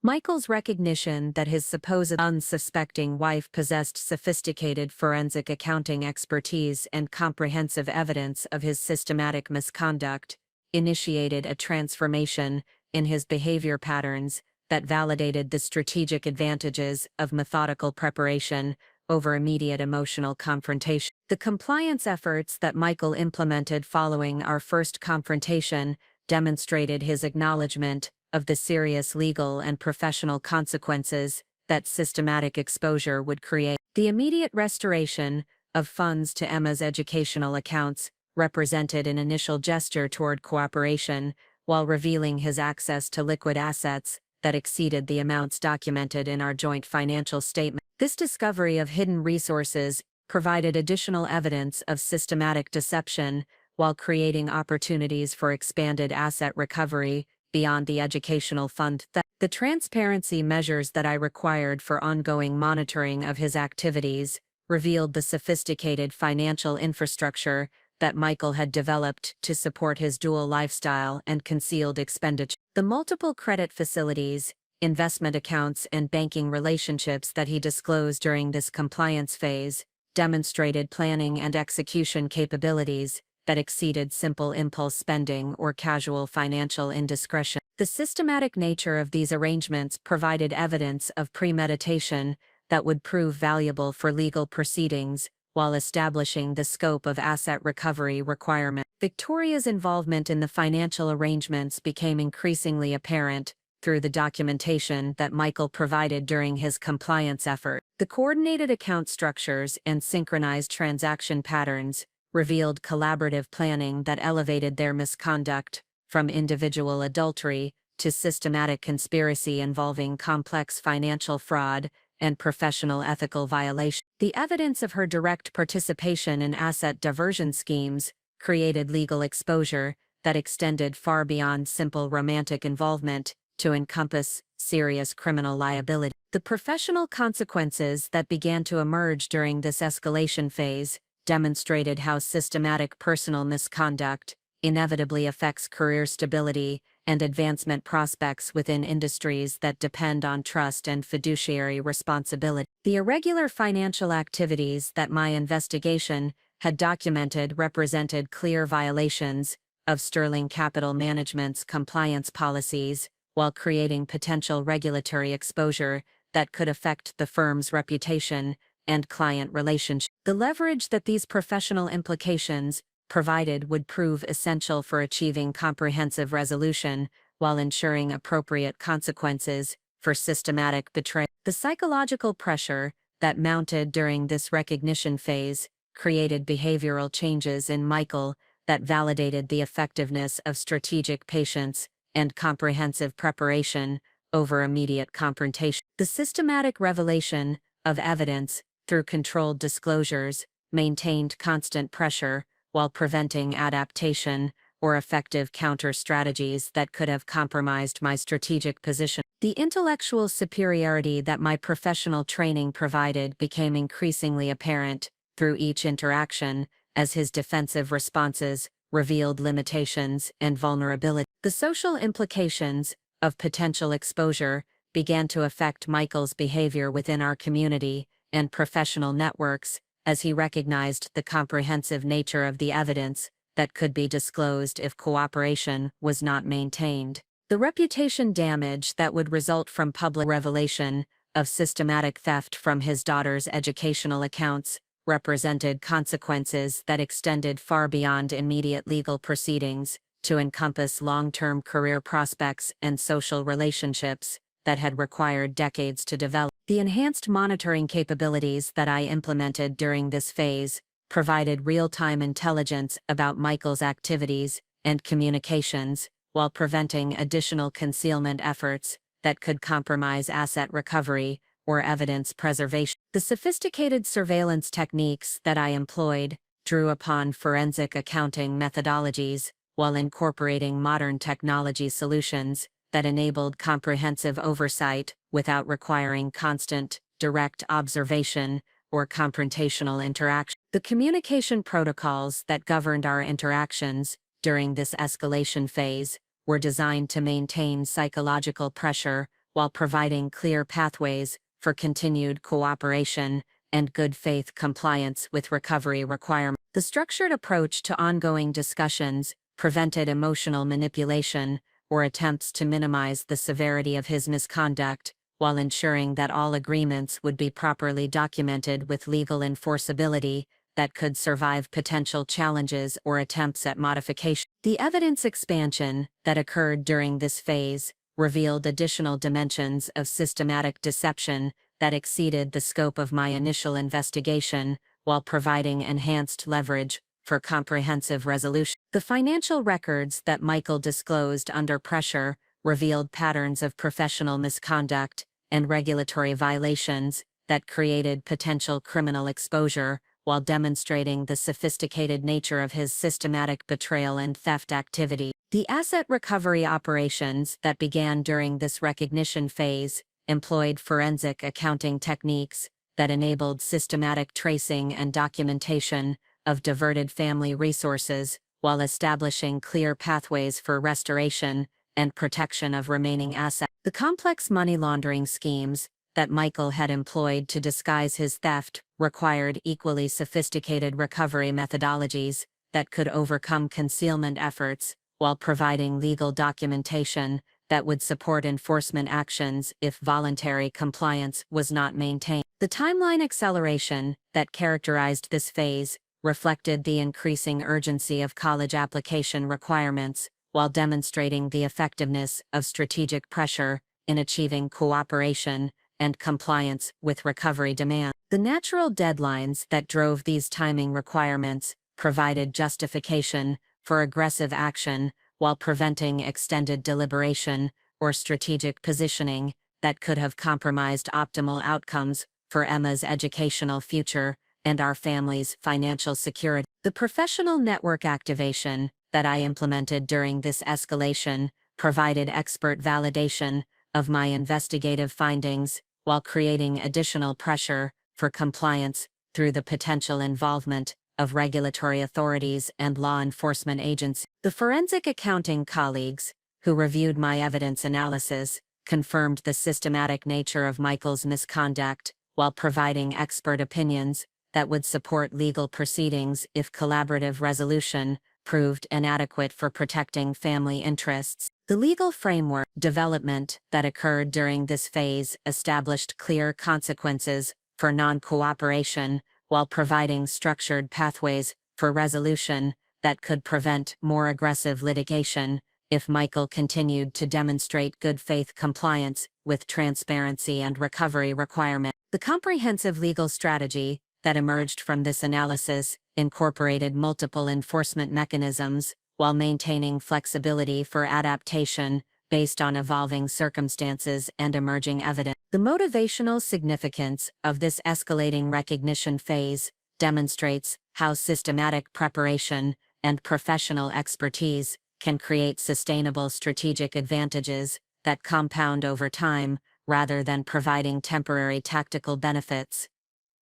Michael's recognition that his supposed unsuspecting wife possessed sophisticated forensic accounting expertise and comprehensive evidence of his systematic misconduct initiated a transformation in his behavior patterns that validated the strategic advantages of methodical preparation over immediate emotional confrontation. The compliance efforts that Michael implemented following our first confrontation demonstrated his acknowledgement of the serious legal and professional consequences that systematic exposure would create. The immediate restoration of funds to Emma's educational accounts represented an initial gesture toward cooperation, while revealing his access to liquid assets that exceeded the amounts documented in our joint financial statement. This discovery of hidden resources provided additional evidence of systematic deception, while creating opportunities for expanded asset recovery beyond the educational fund theft. The transparency measures that I required for ongoing monitoring of his activities revealed the sophisticated financial infrastructure that Michael had developed to support his dual lifestyle and concealed expenditure. The multiple credit facilities, investment accounts, and banking relationships that he disclosed during this compliance phase demonstrated planning and execution capabilities that exceeded simple impulse spending or casual financial indiscretion. The systematic nature of these arrangements provided evidence of premeditation that would prove valuable for legal proceedings, while establishing the scope of asset recovery requirements. Victoria's involvement in the financial arrangements became increasingly apparent through the documentation that Michael provided during his compliance effort. The coordinated account structures and synchronized transaction patterns revealed collaborative planning that elevated their misconduct from individual adultery to systematic conspiracy involving complex financial fraud and professional ethical violation. The evidence of her direct participation in asset diversion schemes created legal exposure that extended far beyond simple romantic involvement to encompass serious criminal liability. The professional consequences that began to emerge during this escalation phase demonstrated how systematic personal misconduct inevitably affects career stability and advancement prospects within industries that depend on trust and fiduciary responsibility. The irregular financial activities that my investigation had documented represented clear violations of Sterling Capital Management's compliance policies, while creating potential regulatory exposure that could affect the firm's reputation and client relationship. The leverage that these professional implications provided would prove essential for achieving comprehensive resolution while ensuring appropriate consequences for systematic betrayal. The psychological pressure that mounted during this recognition phase created behavioral changes in Michael that validated the effectiveness of strategic patience and comprehensive preparation over immediate confrontation. The systematic revelation of evidence through controlled disclosures maintained constant pressure while preventing adaptation or effective counter strategies that could have compromised my strategic position. The intellectual superiority that my professional training provided became increasingly apparent through each interaction, as his defensive responses revealed limitations and vulnerability. The social implications of potential exposure began to affect Michael's behavior within our community and professional networks, as he recognized the comprehensive nature of the evidence that could be disclosed if cooperation was not maintained. The reputation damage that would result from public revelation of systematic theft from his daughter's educational accounts represented consequences that extended far beyond immediate legal proceedings to encompass long-term career prospects and social relationships that had required decades to develop. The enhanced monitoring capabilities that I implemented during this phase provided real-time intelligence about Michael's activities and communications, while preventing additional concealment efforts that could compromise asset recovery or evidence preservation. The sophisticated surveillance techniques that I employed drew upon forensic accounting methodologies while incorporating modern technology solutions that enabled comprehensive oversight without requiring constant, direct observation or confrontational interaction. The communication protocols that governed our interactions during this escalation phase were designed to maintain psychological pressure while providing clear pathways for continued cooperation and good faith compliance with recovery requirements. The structured approach to ongoing discussions prevented emotional manipulation or attempts to minimize the severity of his misconduct, while ensuring that all agreements would be properly documented with legal enforceability that could survive potential challenges or attempts at modification. The evidence expansion that occurred during this phase revealed additional dimensions of systematic deception that exceeded the scope of my initial investigation, while providing enhanced leverage for comprehensive resolution. The financial records that Michael disclosed under pressure revealed patterns of professional misconduct and regulatory violations that created potential criminal exposure, while demonstrating the sophisticated nature of his systematic betrayal and theft activity. The asset recovery operations that began during this recognition phase employed forensic accounting techniques that enabled systematic tracing and documentation of diverted family resources, while establishing clear pathways for restoration and protection of remaining assets. The complex money laundering schemes that Michael had employed to disguise his theft required equally sophisticated recovery methodologies that could overcome concealment efforts, while providing legal documentation that would support enforcement actions if voluntary compliance was not maintained. The timeline acceleration that characterized this phase reflected the increasing urgency of college application requirements, while demonstrating the effectiveness of strategic pressure in achieving cooperation and compliance with recovery demand. The natural deadlines that drove these timing requirements provided justification for aggressive action, while preventing extended deliberation or strategic positioning that could have compromised optimal outcomes for Emma's educational future and our family's financial security. The professional network activation that I implemented during this escalation provided expert validation of my investigative findings, while creating additional pressure for compliance through the potential involvement of regulatory authorities and law enforcement agencies. The forensic accounting colleagues, who reviewed my evidence analysis, confirmed the systematic nature of Michael's misconduct, while providing expert opinions that would support legal proceedings if collaborative resolution proved inadequate for protecting family interests. The legal framework development that occurred during this phase established clear consequences for non-cooperation, while providing structured pathways for resolution that could prevent more aggressive litigation if Michael continued to demonstrate good faith compliance with transparency and recovery requirements. The comprehensive legal strategy that emerged from this analysis incorporated multiple enforcement mechanisms while maintaining flexibility for adaptation based on evolving circumstances and emerging evidence. The motivational significance of this escalating recognition phase demonstrates how systematic preparation and professional expertise can create sustainable strategic advantages that compound over time rather than providing temporary tactical benefits.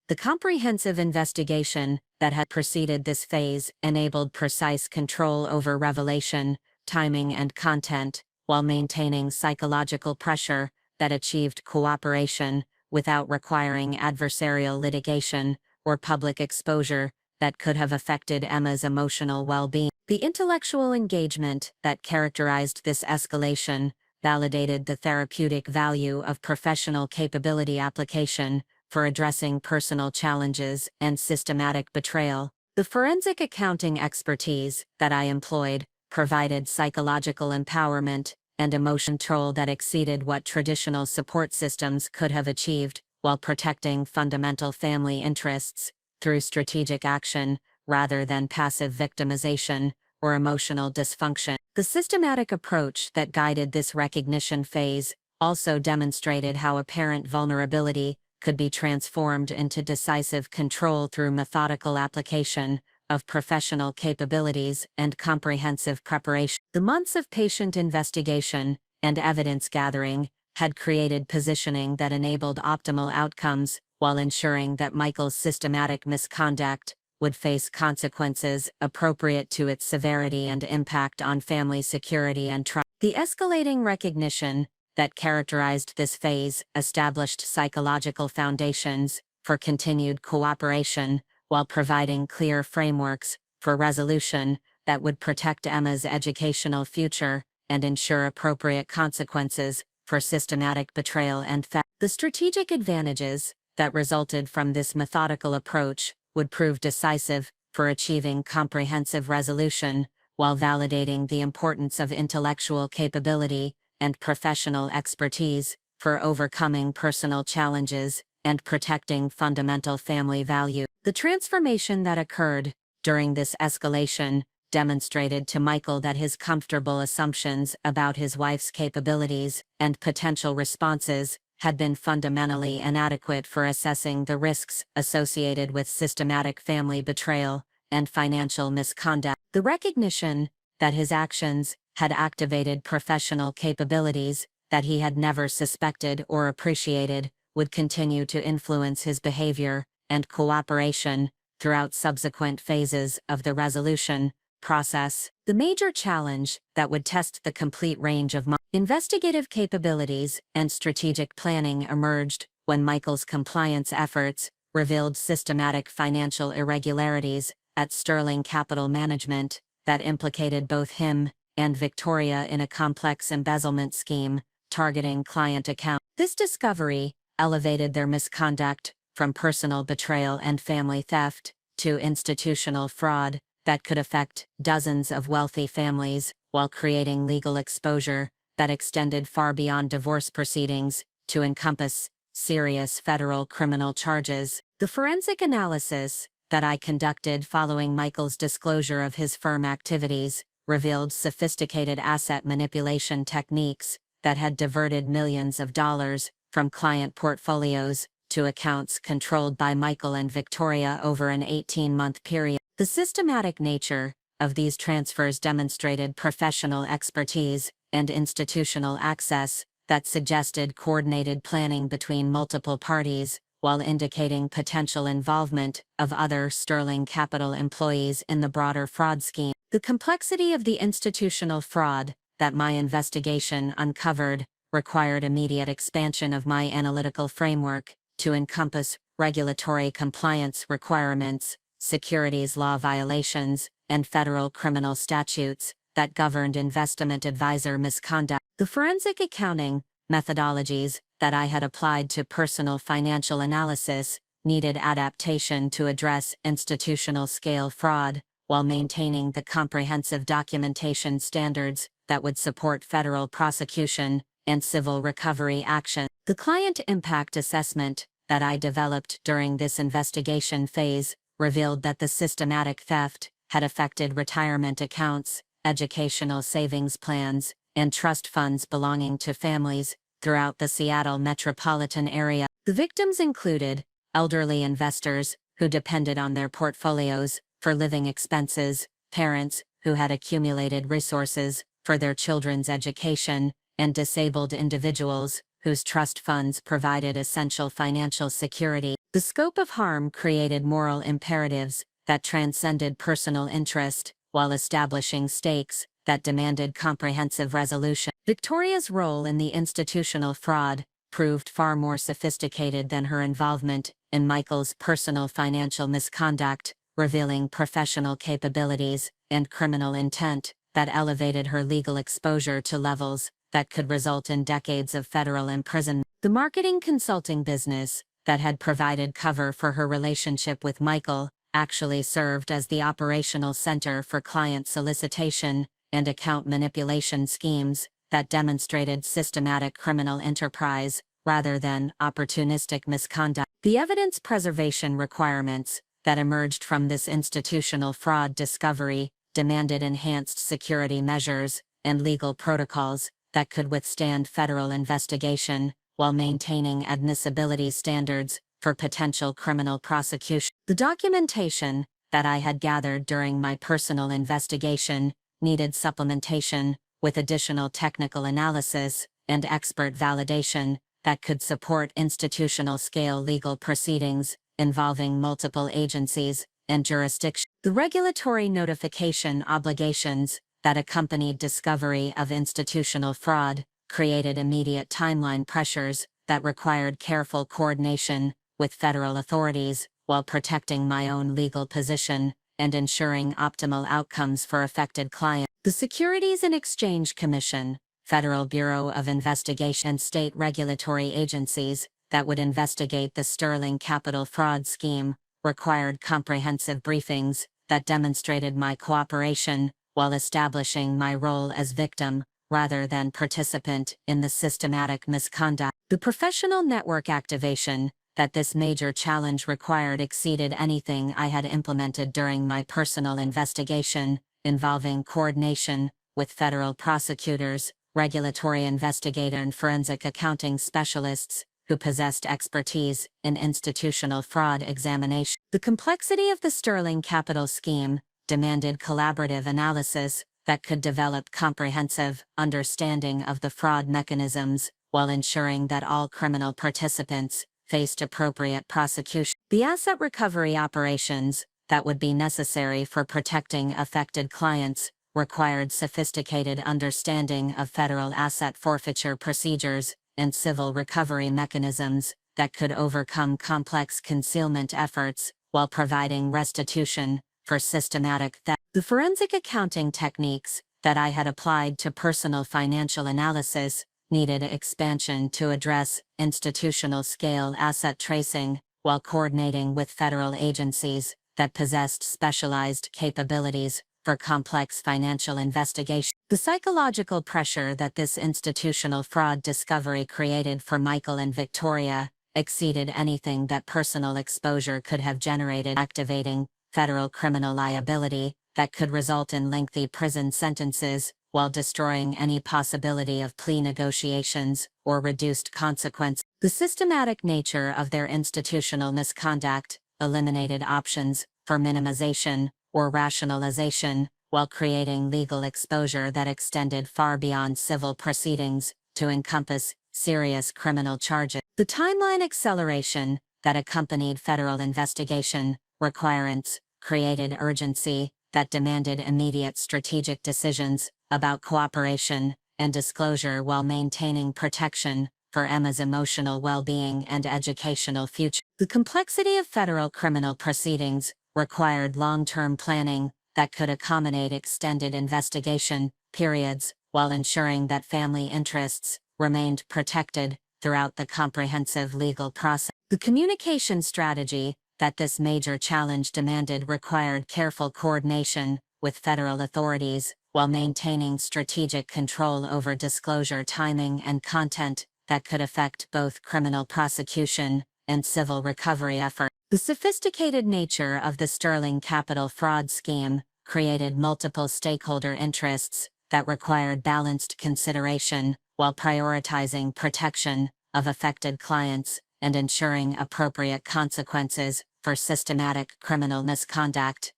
The comprehensive investigation that had preceded this phase enabled precise control over revelation, timing, and content, while maintaining psychological pressure that achieved cooperation without requiring adversarial litigation or public exposure that could have affected Emma's emotional well-being. The intellectual engagement that characterized this escalation validated the therapeutic value of professional capability application for addressing personal challenges and systematic betrayal. The forensic accounting expertise that I employed provided psychological empowerment and emotion control that exceeded what traditional support systems could have achieved, while protecting fundamental family interests through strategic action rather than passive victimization or emotional dysfunction. The systematic approach that guided this recognition phase also demonstrated how apparent vulnerability could be transformed into decisive control through methodical application of professional capabilities and comprehensive preparation. The months of patient investigation and evidence gathering had created positioning that enabled optimal outcomes while ensuring that Michael's systematic misconduct would face consequences appropriate to its severity and impact on family security and trust. The escalating recognition that characterized this phase established psychological foundations for continued cooperation while providing clear frameworks for resolution that would protect Emma's educational future and ensure appropriate consequences for systematic betrayal and theft. The strategic advantages that resulted from this methodical approach would prove decisive for achieving comprehensive resolution while validating the importance of intellectual capability and professional expertise for overcoming personal challenges and protecting fundamental family value. The transformation that occurred during this escalation demonstrated to Michael that his comfortable assumptions about his wife's capabilities and potential responses had been fundamentally inadequate for assessing the risks associated with systematic family betrayal and financial misconduct. The recognition that his actions had activated professional capabilities that he had never suspected or appreciated would continue to influence his behavior and cooperation throughout subsequent phases of the resolution process. The major challenge that would test the complete range of investigative capabilities and strategic planning emerged when Michael's compliance efforts revealed systematic financial irregularities at Sterling Capital Management that implicated both him and Victoria in a complex embezzlement scheme targeting client accounts. This discovery elevated their misconduct from personal betrayal and family theft to institutional fraud that could affect dozens of wealthy families while creating legal exposure that extended far beyond divorce proceedings to encompass serious federal criminal charges. The forensic analysis that I conducted following Michael's disclosure of his firm activities revealed sophisticated asset manipulation techniques that had diverted millions of dollars from client portfolios to accounts controlled by Michael and Victoria over an 18-month period. The systematic nature of these transfers demonstrated professional expertise and institutional access that suggested coordinated planning between multiple parties, while indicating potential involvement of other Sterling Capital employees in the broader fraud scheme. The complexity of the institutional fraud that my investigation uncovered required immediate expansion of my analytical framework to encompass regulatory compliance requirements, securities law violations, and federal criminal statutes that governed investment advisor misconduct. The forensic accounting methodologies that I had applied to personal financial analysis needed adaptation to address institutional scale fraud, while maintaining the comprehensive documentation standards that would support federal prosecution and civil recovery action. The client impact assessment that I developed during this investigation phase revealed that the systematic theft had affected retirement accounts, educational savings plans, and trust funds belonging to families throughout the Seattle metropolitan area. The victims included elderly investors who depended on their portfolios for living expenses, parents who had accumulated resources for their children's education, and disabled individuals whose trust funds provided essential financial security. The scope of harm created moral imperatives that transcended personal interest, while establishing stakes that demanded comprehensive resolution. Victoria's role in the institutional fraud proved far more sophisticated than her involvement in Michael's personal financial misconduct, revealing professional capabilities and criminal intent that elevated her legal exposure to levels that could result in decades of federal imprisonment. The marketing consulting business that had provided cover for her relationship with Michael actually served as the operational center for client solicitation and account manipulation schemes that demonstrated systematic criminal enterprise rather than opportunistic misconduct. The evidence preservation requirements that emerged from this institutional fraud discovery demanded enhanced security measures and legal protocols that could withstand federal investigation while maintaining admissibility standards for potential criminal prosecution. The documentation that I had gathered during my personal investigation needed supplementation with additional technical analysis and expert validation that could support institutional-scale legal proceedings involving multiple agencies and jurisdictions. The regulatory notification obligations that accompanied discovery of institutional fraud created immediate timeline pressures that required careful coordination with federal authorities while protecting my own legal position and ensuring optimal outcomes for affected clients. The Securities and Exchange Commission, Federal Bureau of Investigation, and state regulatory agencies that would investigate the Sterling Capital fraud scheme required comprehensive briefings that demonstrated my cooperation while establishing my role as victim rather than participant in the systematic misconduct. The professional network activation that this major challenge required exceeded anything I had implemented during my personal investigation, involving coordination with federal prosecutors, regulatory investigator and forensic accounting specialists who possessed expertise in institutional fraud examination. The complexity of the Sterling Capital scheme demanded collaborative analysis that could develop comprehensive understanding of the fraud mechanisms while ensuring that all criminal participants faced appropriate prosecution. The asset recovery operations that would be necessary for protecting affected clients required sophisticated understanding of federal asset forfeiture procedures and civil recovery mechanisms that could overcome complex concealment efforts while providing restitution for systematic theft. The forensic accounting techniques that I had applied to personal financial analysis needed expansion to address institutional-scale asset tracing while coordinating with federal agencies that possessed specialized capabilities for complex financial investigation. The psychological pressure that this institutional fraud discovery created for Michael and Victoria exceeded anything that personal exposure could have generated, activating federal criminal liability that could result in lengthy prison sentences while destroying any possibility of plea negotiations or reduced consequence. The systematic nature of their institutional misconduct eliminated options for minimization or rationalization while creating legal exposure that extended far beyond civil proceedings to encompass serious criminal charges. The timeline acceleration that accompanied federal investigation requirements created urgency that demanded immediate strategic decisions about cooperation and disclosure while maintaining protection for Emma's emotional well-being and educational future. The complexity of federal criminal proceedings required long-term planning that could accommodate extended investigation periods while ensuring that family interests remained protected throughout the comprehensive legal process. The communication strategy that this major challenge demanded required careful coordination with federal authorities while maintaining strategic control over disclosure timing and content that could affect both criminal prosecution and civil recovery efforts. The sophisticated nature of the Sterling capital fraud scheme created multiple stakeholder interests that required balanced consideration while prioritizing protection of affected clients and ensuring appropriate consequences for systematic criminal misconduct.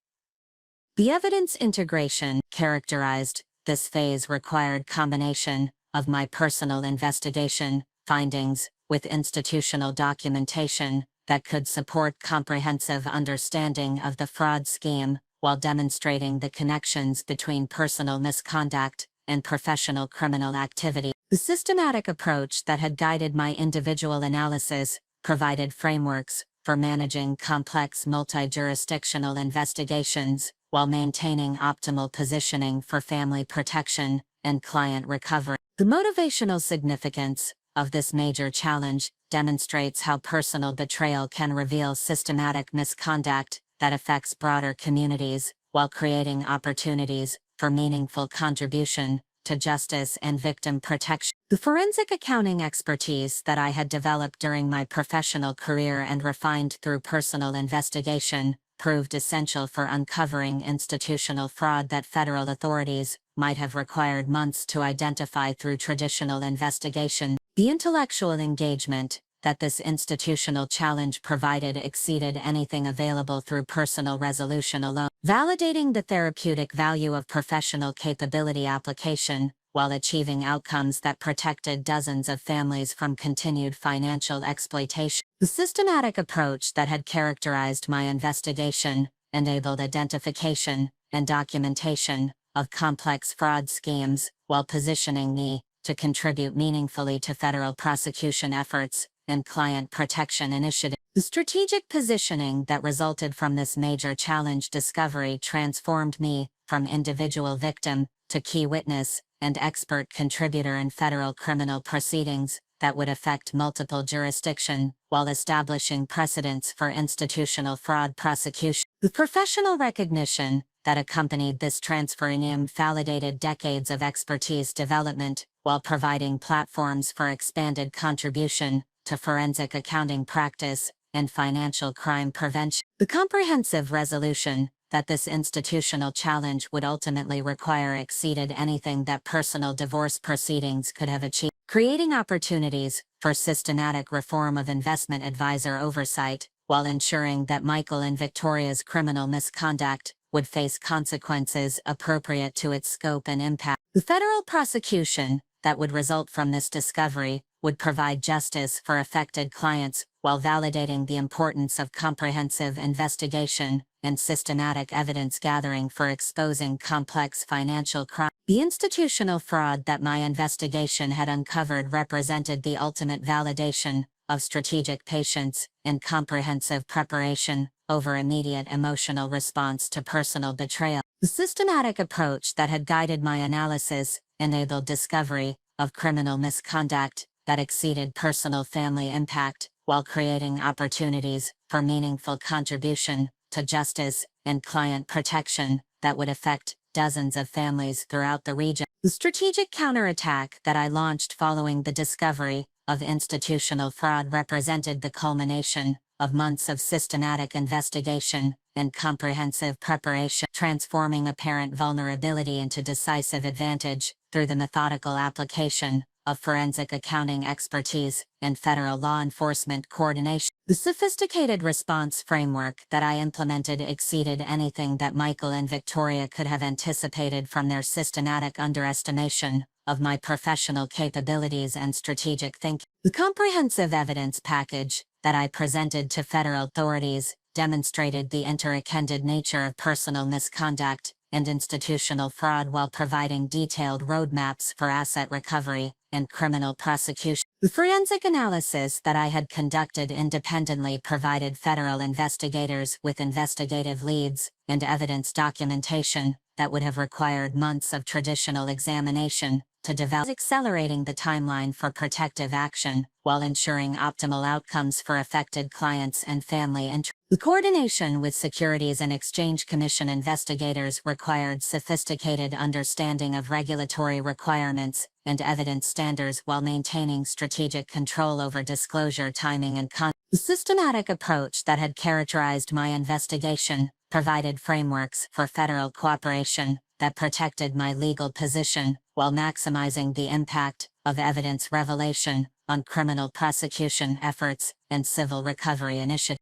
The evidence integration characterized this phase required combination of my personal investigation findings with institutional documentation that could support comprehensive understanding of the fraud scheme while demonstrating the connections between personal misconduct and professional criminal activity. The systematic approach that had guided my individual analysis provided frameworks for managing complex multi-jurisdictional investigations while maintaining optimal positioning for family protection and client recovery. The motivational significance of this major challenge demonstrates how personal betrayal can reveal systematic misconduct that affects broader communities while creating opportunities for meaningful contribution to justice and victim protection. The forensic accounting expertise that I had developed during my professional career and refined through personal investigation proved essential for uncovering institutional fraud that federal authorities might have required months to identify through traditional investigation. The intellectual engagement that this institutional challenge provided exceeded anything available through personal resolution alone, validating the therapeutic value of professional capability application while achieving outcomes that protected dozens of families from continued financial exploitation. The systematic approach that had characterized my investigation enabled identification and documentation of complex fraud schemes while positioning me to contribute meaningfully to federal prosecution efforts and client protection initiatives. The strategic positioning that resulted from this major challenge discovery transformed me from individual victim to key witness and expert contributor in federal criminal proceedings that would affect multiple jurisdictions while establishing precedents for institutional fraud prosecution. The professional recognition that accompanied this transfer validated decades of expertise development while providing platforms for expanded contribution to forensic accounting practice and financial crime prevention. The comprehensive resolution that this institutional challenge would ultimately require exceeded anything that personal divorce proceedings could have achieved, creating opportunities for systematic reform of investment advisor oversight, while ensuring that Michael and Victoria's criminal misconduct would face consequences appropriate to its scope and impact. The federal prosecution that would result from this discovery would provide justice for affected clients while validating the importance of comprehensive investigation and systematic evidence gathering for exposing complex financial crime. The institutional fraud that my investigation had uncovered represented the ultimate validation of strategic patience and comprehensive preparation over immediate emotional response to personal betrayal. The systematic approach that had guided my analysis enabled discovery of criminal misconduct that exceeded personal family impact while creating opportunities for meaningful contribution to justice and client protection that would affect dozens of families throughout the region. The strategic counterattack that I launched following the discovery of institutional fraud represented the culmination of months of systematic investigation and comprehensive preparation, transforming apparent vulnerability into decisive advantage through the methodical application of forensic accounting expertise and federal law enforcement coordination. The sophisticated response framework that I implemented exceeded anything that Michael and Victoria could have anticipated from their systematic underestimation of my professional capabilities and strategic thinking. The comprehensive evidence package that I presented to federal authorities demonstrated the interconnected nature of personal misconduct and institutional fraud while providing detailed roadmaps for asset recovery and criminal prosecution. The forensic analysis that I had conducted independently provided federal investigators with investigative leads and evidence documentation that would have required months of traditional examination to develop, accelerating the timeline for protective action while ensuring optimal outcomes for affected clients and family interests. The coordination with Securities and Exchange Commission investigators required sophisticated understanding of regulatory requirements and evidence standards while maintaining strategic control over disclosure timing and content. The systematic approach that had characterized my investigation provided frameworks for federal cooperation that protected my legal position while maximizing the impact of evidence revelation on criminal prosecution efforts and civil recovery initiatives.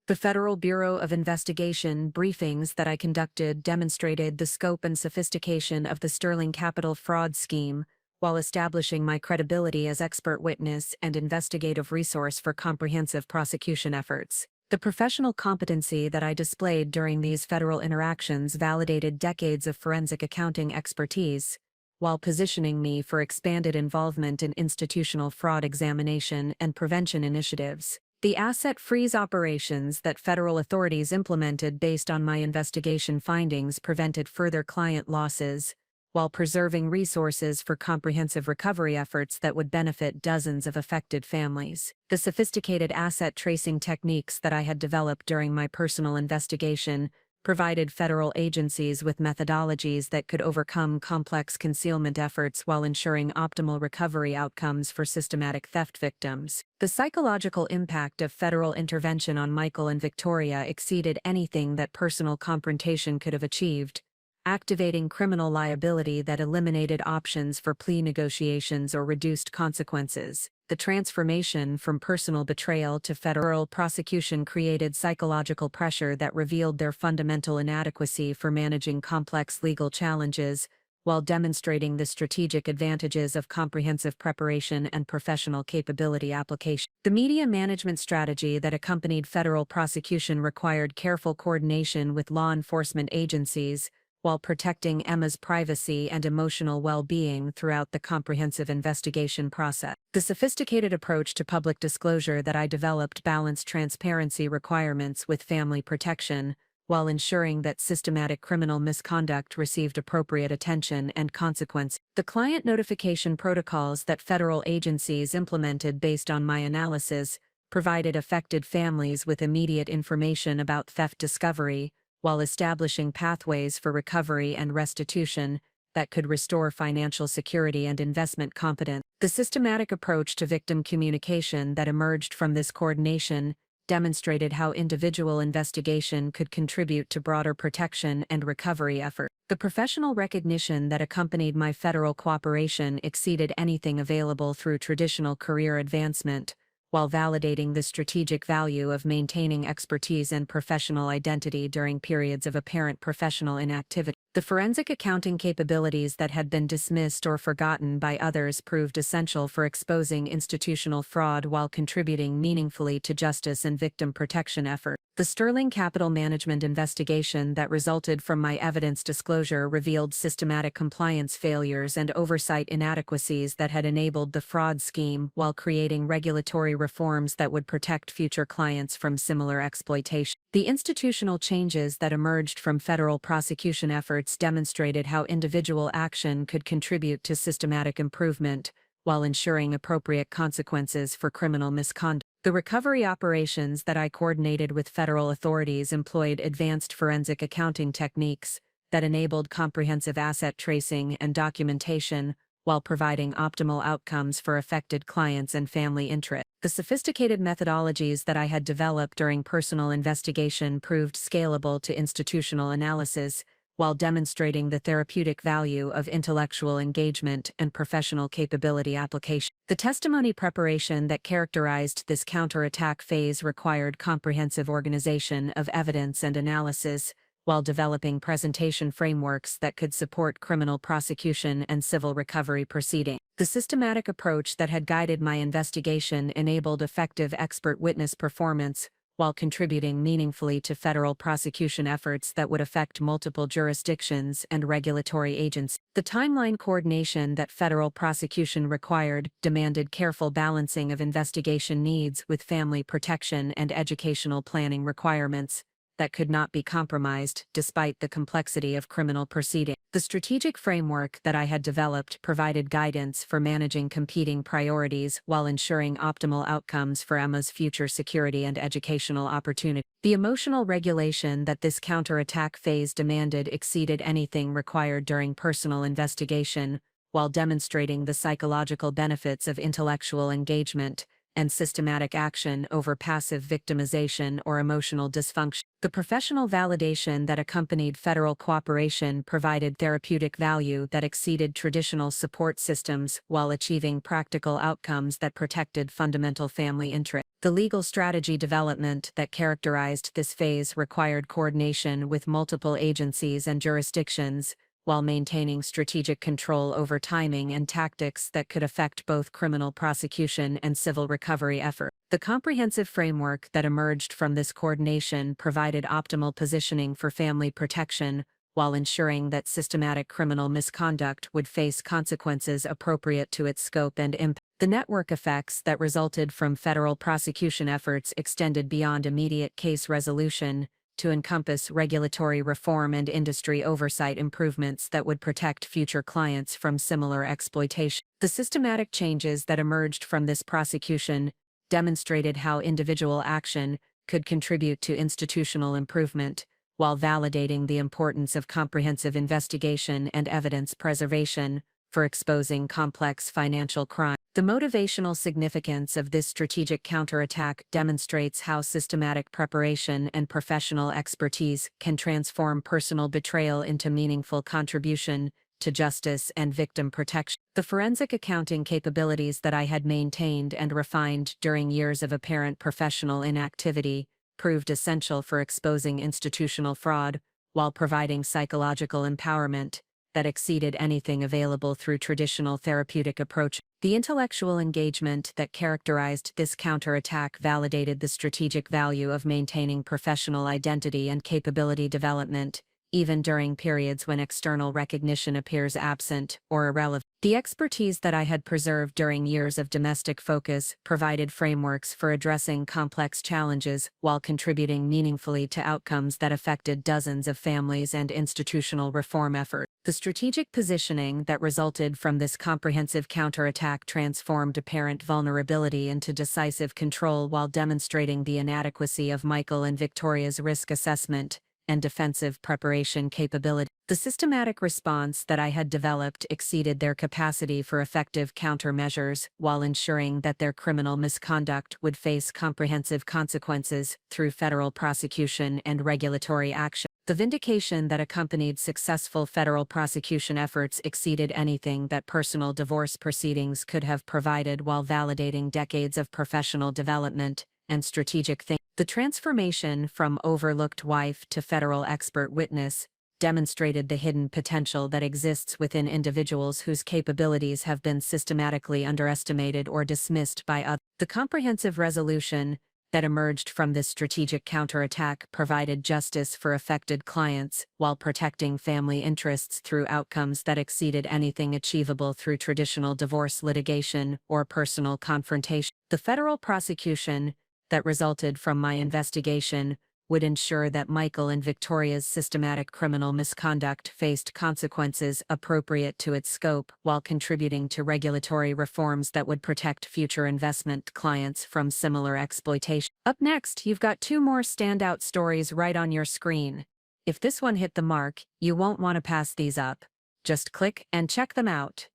The Federal Bureau of Investigation briefings that I conducted demonstrated the scope and sophistication of the Sterling Capital fraud scheme, while establishing my credibility as expert witness and investigative resource for comprehensive prosecution efforts. The professional competency that I displayed during these federal interactions validated decades of forensic accounting expertise, while positioning me for expanded involvement in institutional fraud examination and prevention initiatives. The asset freeze operations that federal authorities implemented based on my investigation findings prevented further client losses, while preserving resources for comprehensive recovery efforts that would benefit dozens of affected families. The sophisticated asset tracing techniques that I had developed during my personal investigation provided federal agencies with methodologies that could overcome complex concealment efforts while ensuring optimal recovery outcomes for systematic theft victims. The psychological impact of federal intervention on Michael and Victoria exceeded anything that personal confrontation could have achieved, activating criminal liability that eliminated options for plea negotiations or reduced consequences. The transformation from personal betrayal to federal prosecution created psychological pressure that revealed their fundamental inadequacy for managing complex legal challenges, while demonstrating the strategic advantages of comprehensive preparation and professional capability application. The media management strategy that accompanied federal prosecution required careful coordination with law enforcement agencies, while protecting Emma's privacy and emotional well-being throughout the comprehensive investigation process. The sophisticated approach to public disclosure that I developed balanced transparency requirements with family protection, while ensuring that systematic criminal misconduct received appropriate attention and consequence. The client notification protocols that federal agencies implemented based on my analysis provided affected families with immediate information about theft discovery, while establishing pathways for recovery and restitution that could restore financial security and investment confidence. The systematic approach to victim communication that emerged from this coordination demonstrated how individual investigation could contribute to broader protection and recovery efforts. The professional recognition that accompanied my federal cooperation exceeded anything available through traditional career advancement, while validating the strategic value of maintaining expertise and professional identity during periods of apparent professional inactivity. The forensic accounting capabilities that had been dismissed or forgotten by others proved essential for exposing institutional fraud while contributing meaningfully to justice and victim protection efforts. The Sterling Capital Management investigation that resulted from my evidence disclosure revealed systematic compliance failures and oversight inadequacies that had enabled the fraud scheme while creating regulatory reforms that would protect future clients from similar exploitation. The institutional changes that emerged from federal prosecution efforts demonstrated how individual action could contribute to systematic improvement, while ensuring appropriate consequences for criminal misconduct. The recovery operations that I coordinated with federal authorities employed advanced forensic accounting techniques that enabled comprehensive asset tracing and documentation, while providing optimal outcomes for affected clients and family interests. The sophisticated methodologies that I had developed during personal investigation proved scalable to institutional analysis, while demonstrating the therapeutic value of intellectual engagement and professional capability application. The testimony preparation that characterized this counterattack phase required comprehensive organization of evidence and analysis, while developing presentation frameworks that could support criminal prosecution and civil recovery proceedings. The systematic approach that had guided my investigation enabled effective expert witness performance while contributing meaningfully to federal prosecution efforts that would affect multiple jurisdictions and regulatory agencies. The timeline coordination that federal prosecution required demanded careful balancing of investigation needs with family protection and educational planning requirements that could not be compromised despite the complexity of criminal proceedings. The strategic framework that I had developed provided guidance for managing competing priorities while ensuring optimal outcomes for Emma's future security and educational opportunity. The emotional regulation that this counterattack phase demanded exceeded anything required during personal investigation, while demonstrating the psychological benefits of intellectual engagement and systematic action over passive victimization or emotional dysfunction. The professional validation that accompanied federal cooperation provided therapeutic value that exceeded traditional support systems while achieving practical outcomes that protected fundamental family interests. The legal strategy development that characterized this phase required coordination with multiple agencies and jurisdictions, while maintaining strategic control over timing and tactics that could affect both criminal prosecution and civil recovery efforts. The comprehensive framework that emerged from this coordination provided optimal positioning for family protection, while ensuring that systematic criminal misconduct would face consequences appropriate to its scope and impact. The network effects that resulted from federal prosecution efforts extended beyond immediate case resolution to encompass regulatory reform and industry oversight improvements that would protect future clients from similar exploitation. The systematic changes that emerged from this prosecution demonstrated how individual action could contribute to institutional improvement, while validating the importance of comprehensive investigation and evidence preservation for exposing complex financial crime. The motivational significance of this strategic counterattack demonstrates how systematic preparation and professional expertise can transform personal betrayal into meaningful contribution to justice and victim protection. The forensic accounting capabilities that I had maintained and refined during years of apparent professional inactivity proved essential for exposing institutional fraud, while providing psychological empowerment that exceeded anything available through traditional therapeutic approaches. The intellectual engagement that characterized this counterattack validated the strategic value of maintaining professional identity and capability development, even during periods when external recognition appears absent or irrelevant. The expertise that I had preserved during years of domestic focus provided frameworks for addressing complex challenges while contributing meaningfully to outcomes that affected dozens of families and institutional reform efforts. The strategic positioning that resulted from this comprehensive counterattack transformed apparent vulnerability into decisive control while demonstrating the inadequacy of Michael and Victoria's risk assessment and defensive preparation capability. The systematic response that I had developed exceeded their capacity for effective countermeasures while ensuring that their criminal misconduct would face comprehensive consequences through federal prosecution and regulatory action. The vindication that accompanied successful federal prosecution efforts exceeded anything that personal divorce proceedings could have provided while validating decades of professional development and strategic thinking. The transformation from overlooked wife to federal expert witness demonstrated the hidden potential that exists within individuals whose capabilities have been systematically underestimated or dismissed by others. The comprehensive resolution that emerged from this strategic counterattack provided justice for affected clients while protecting family interests through outcomes that exceeded anything achievable through traditional divorce litigation or personal confrontation. The federal prosecution that resulted from my investigation would ensure that Michael and Victoria's systematic criminal misconduct faced consequences appropriate to its scope while contributing to regulatory reforms that would protect future investment clients from similar exploitation. Up next, you've got two more standout stories right on your screen. If this one hit the mark, you won't want to pass these up. Just click and check them out.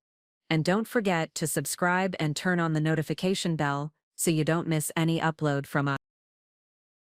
And don't forget to subscribe and turn on the notification bell so you don't miss any upload from us.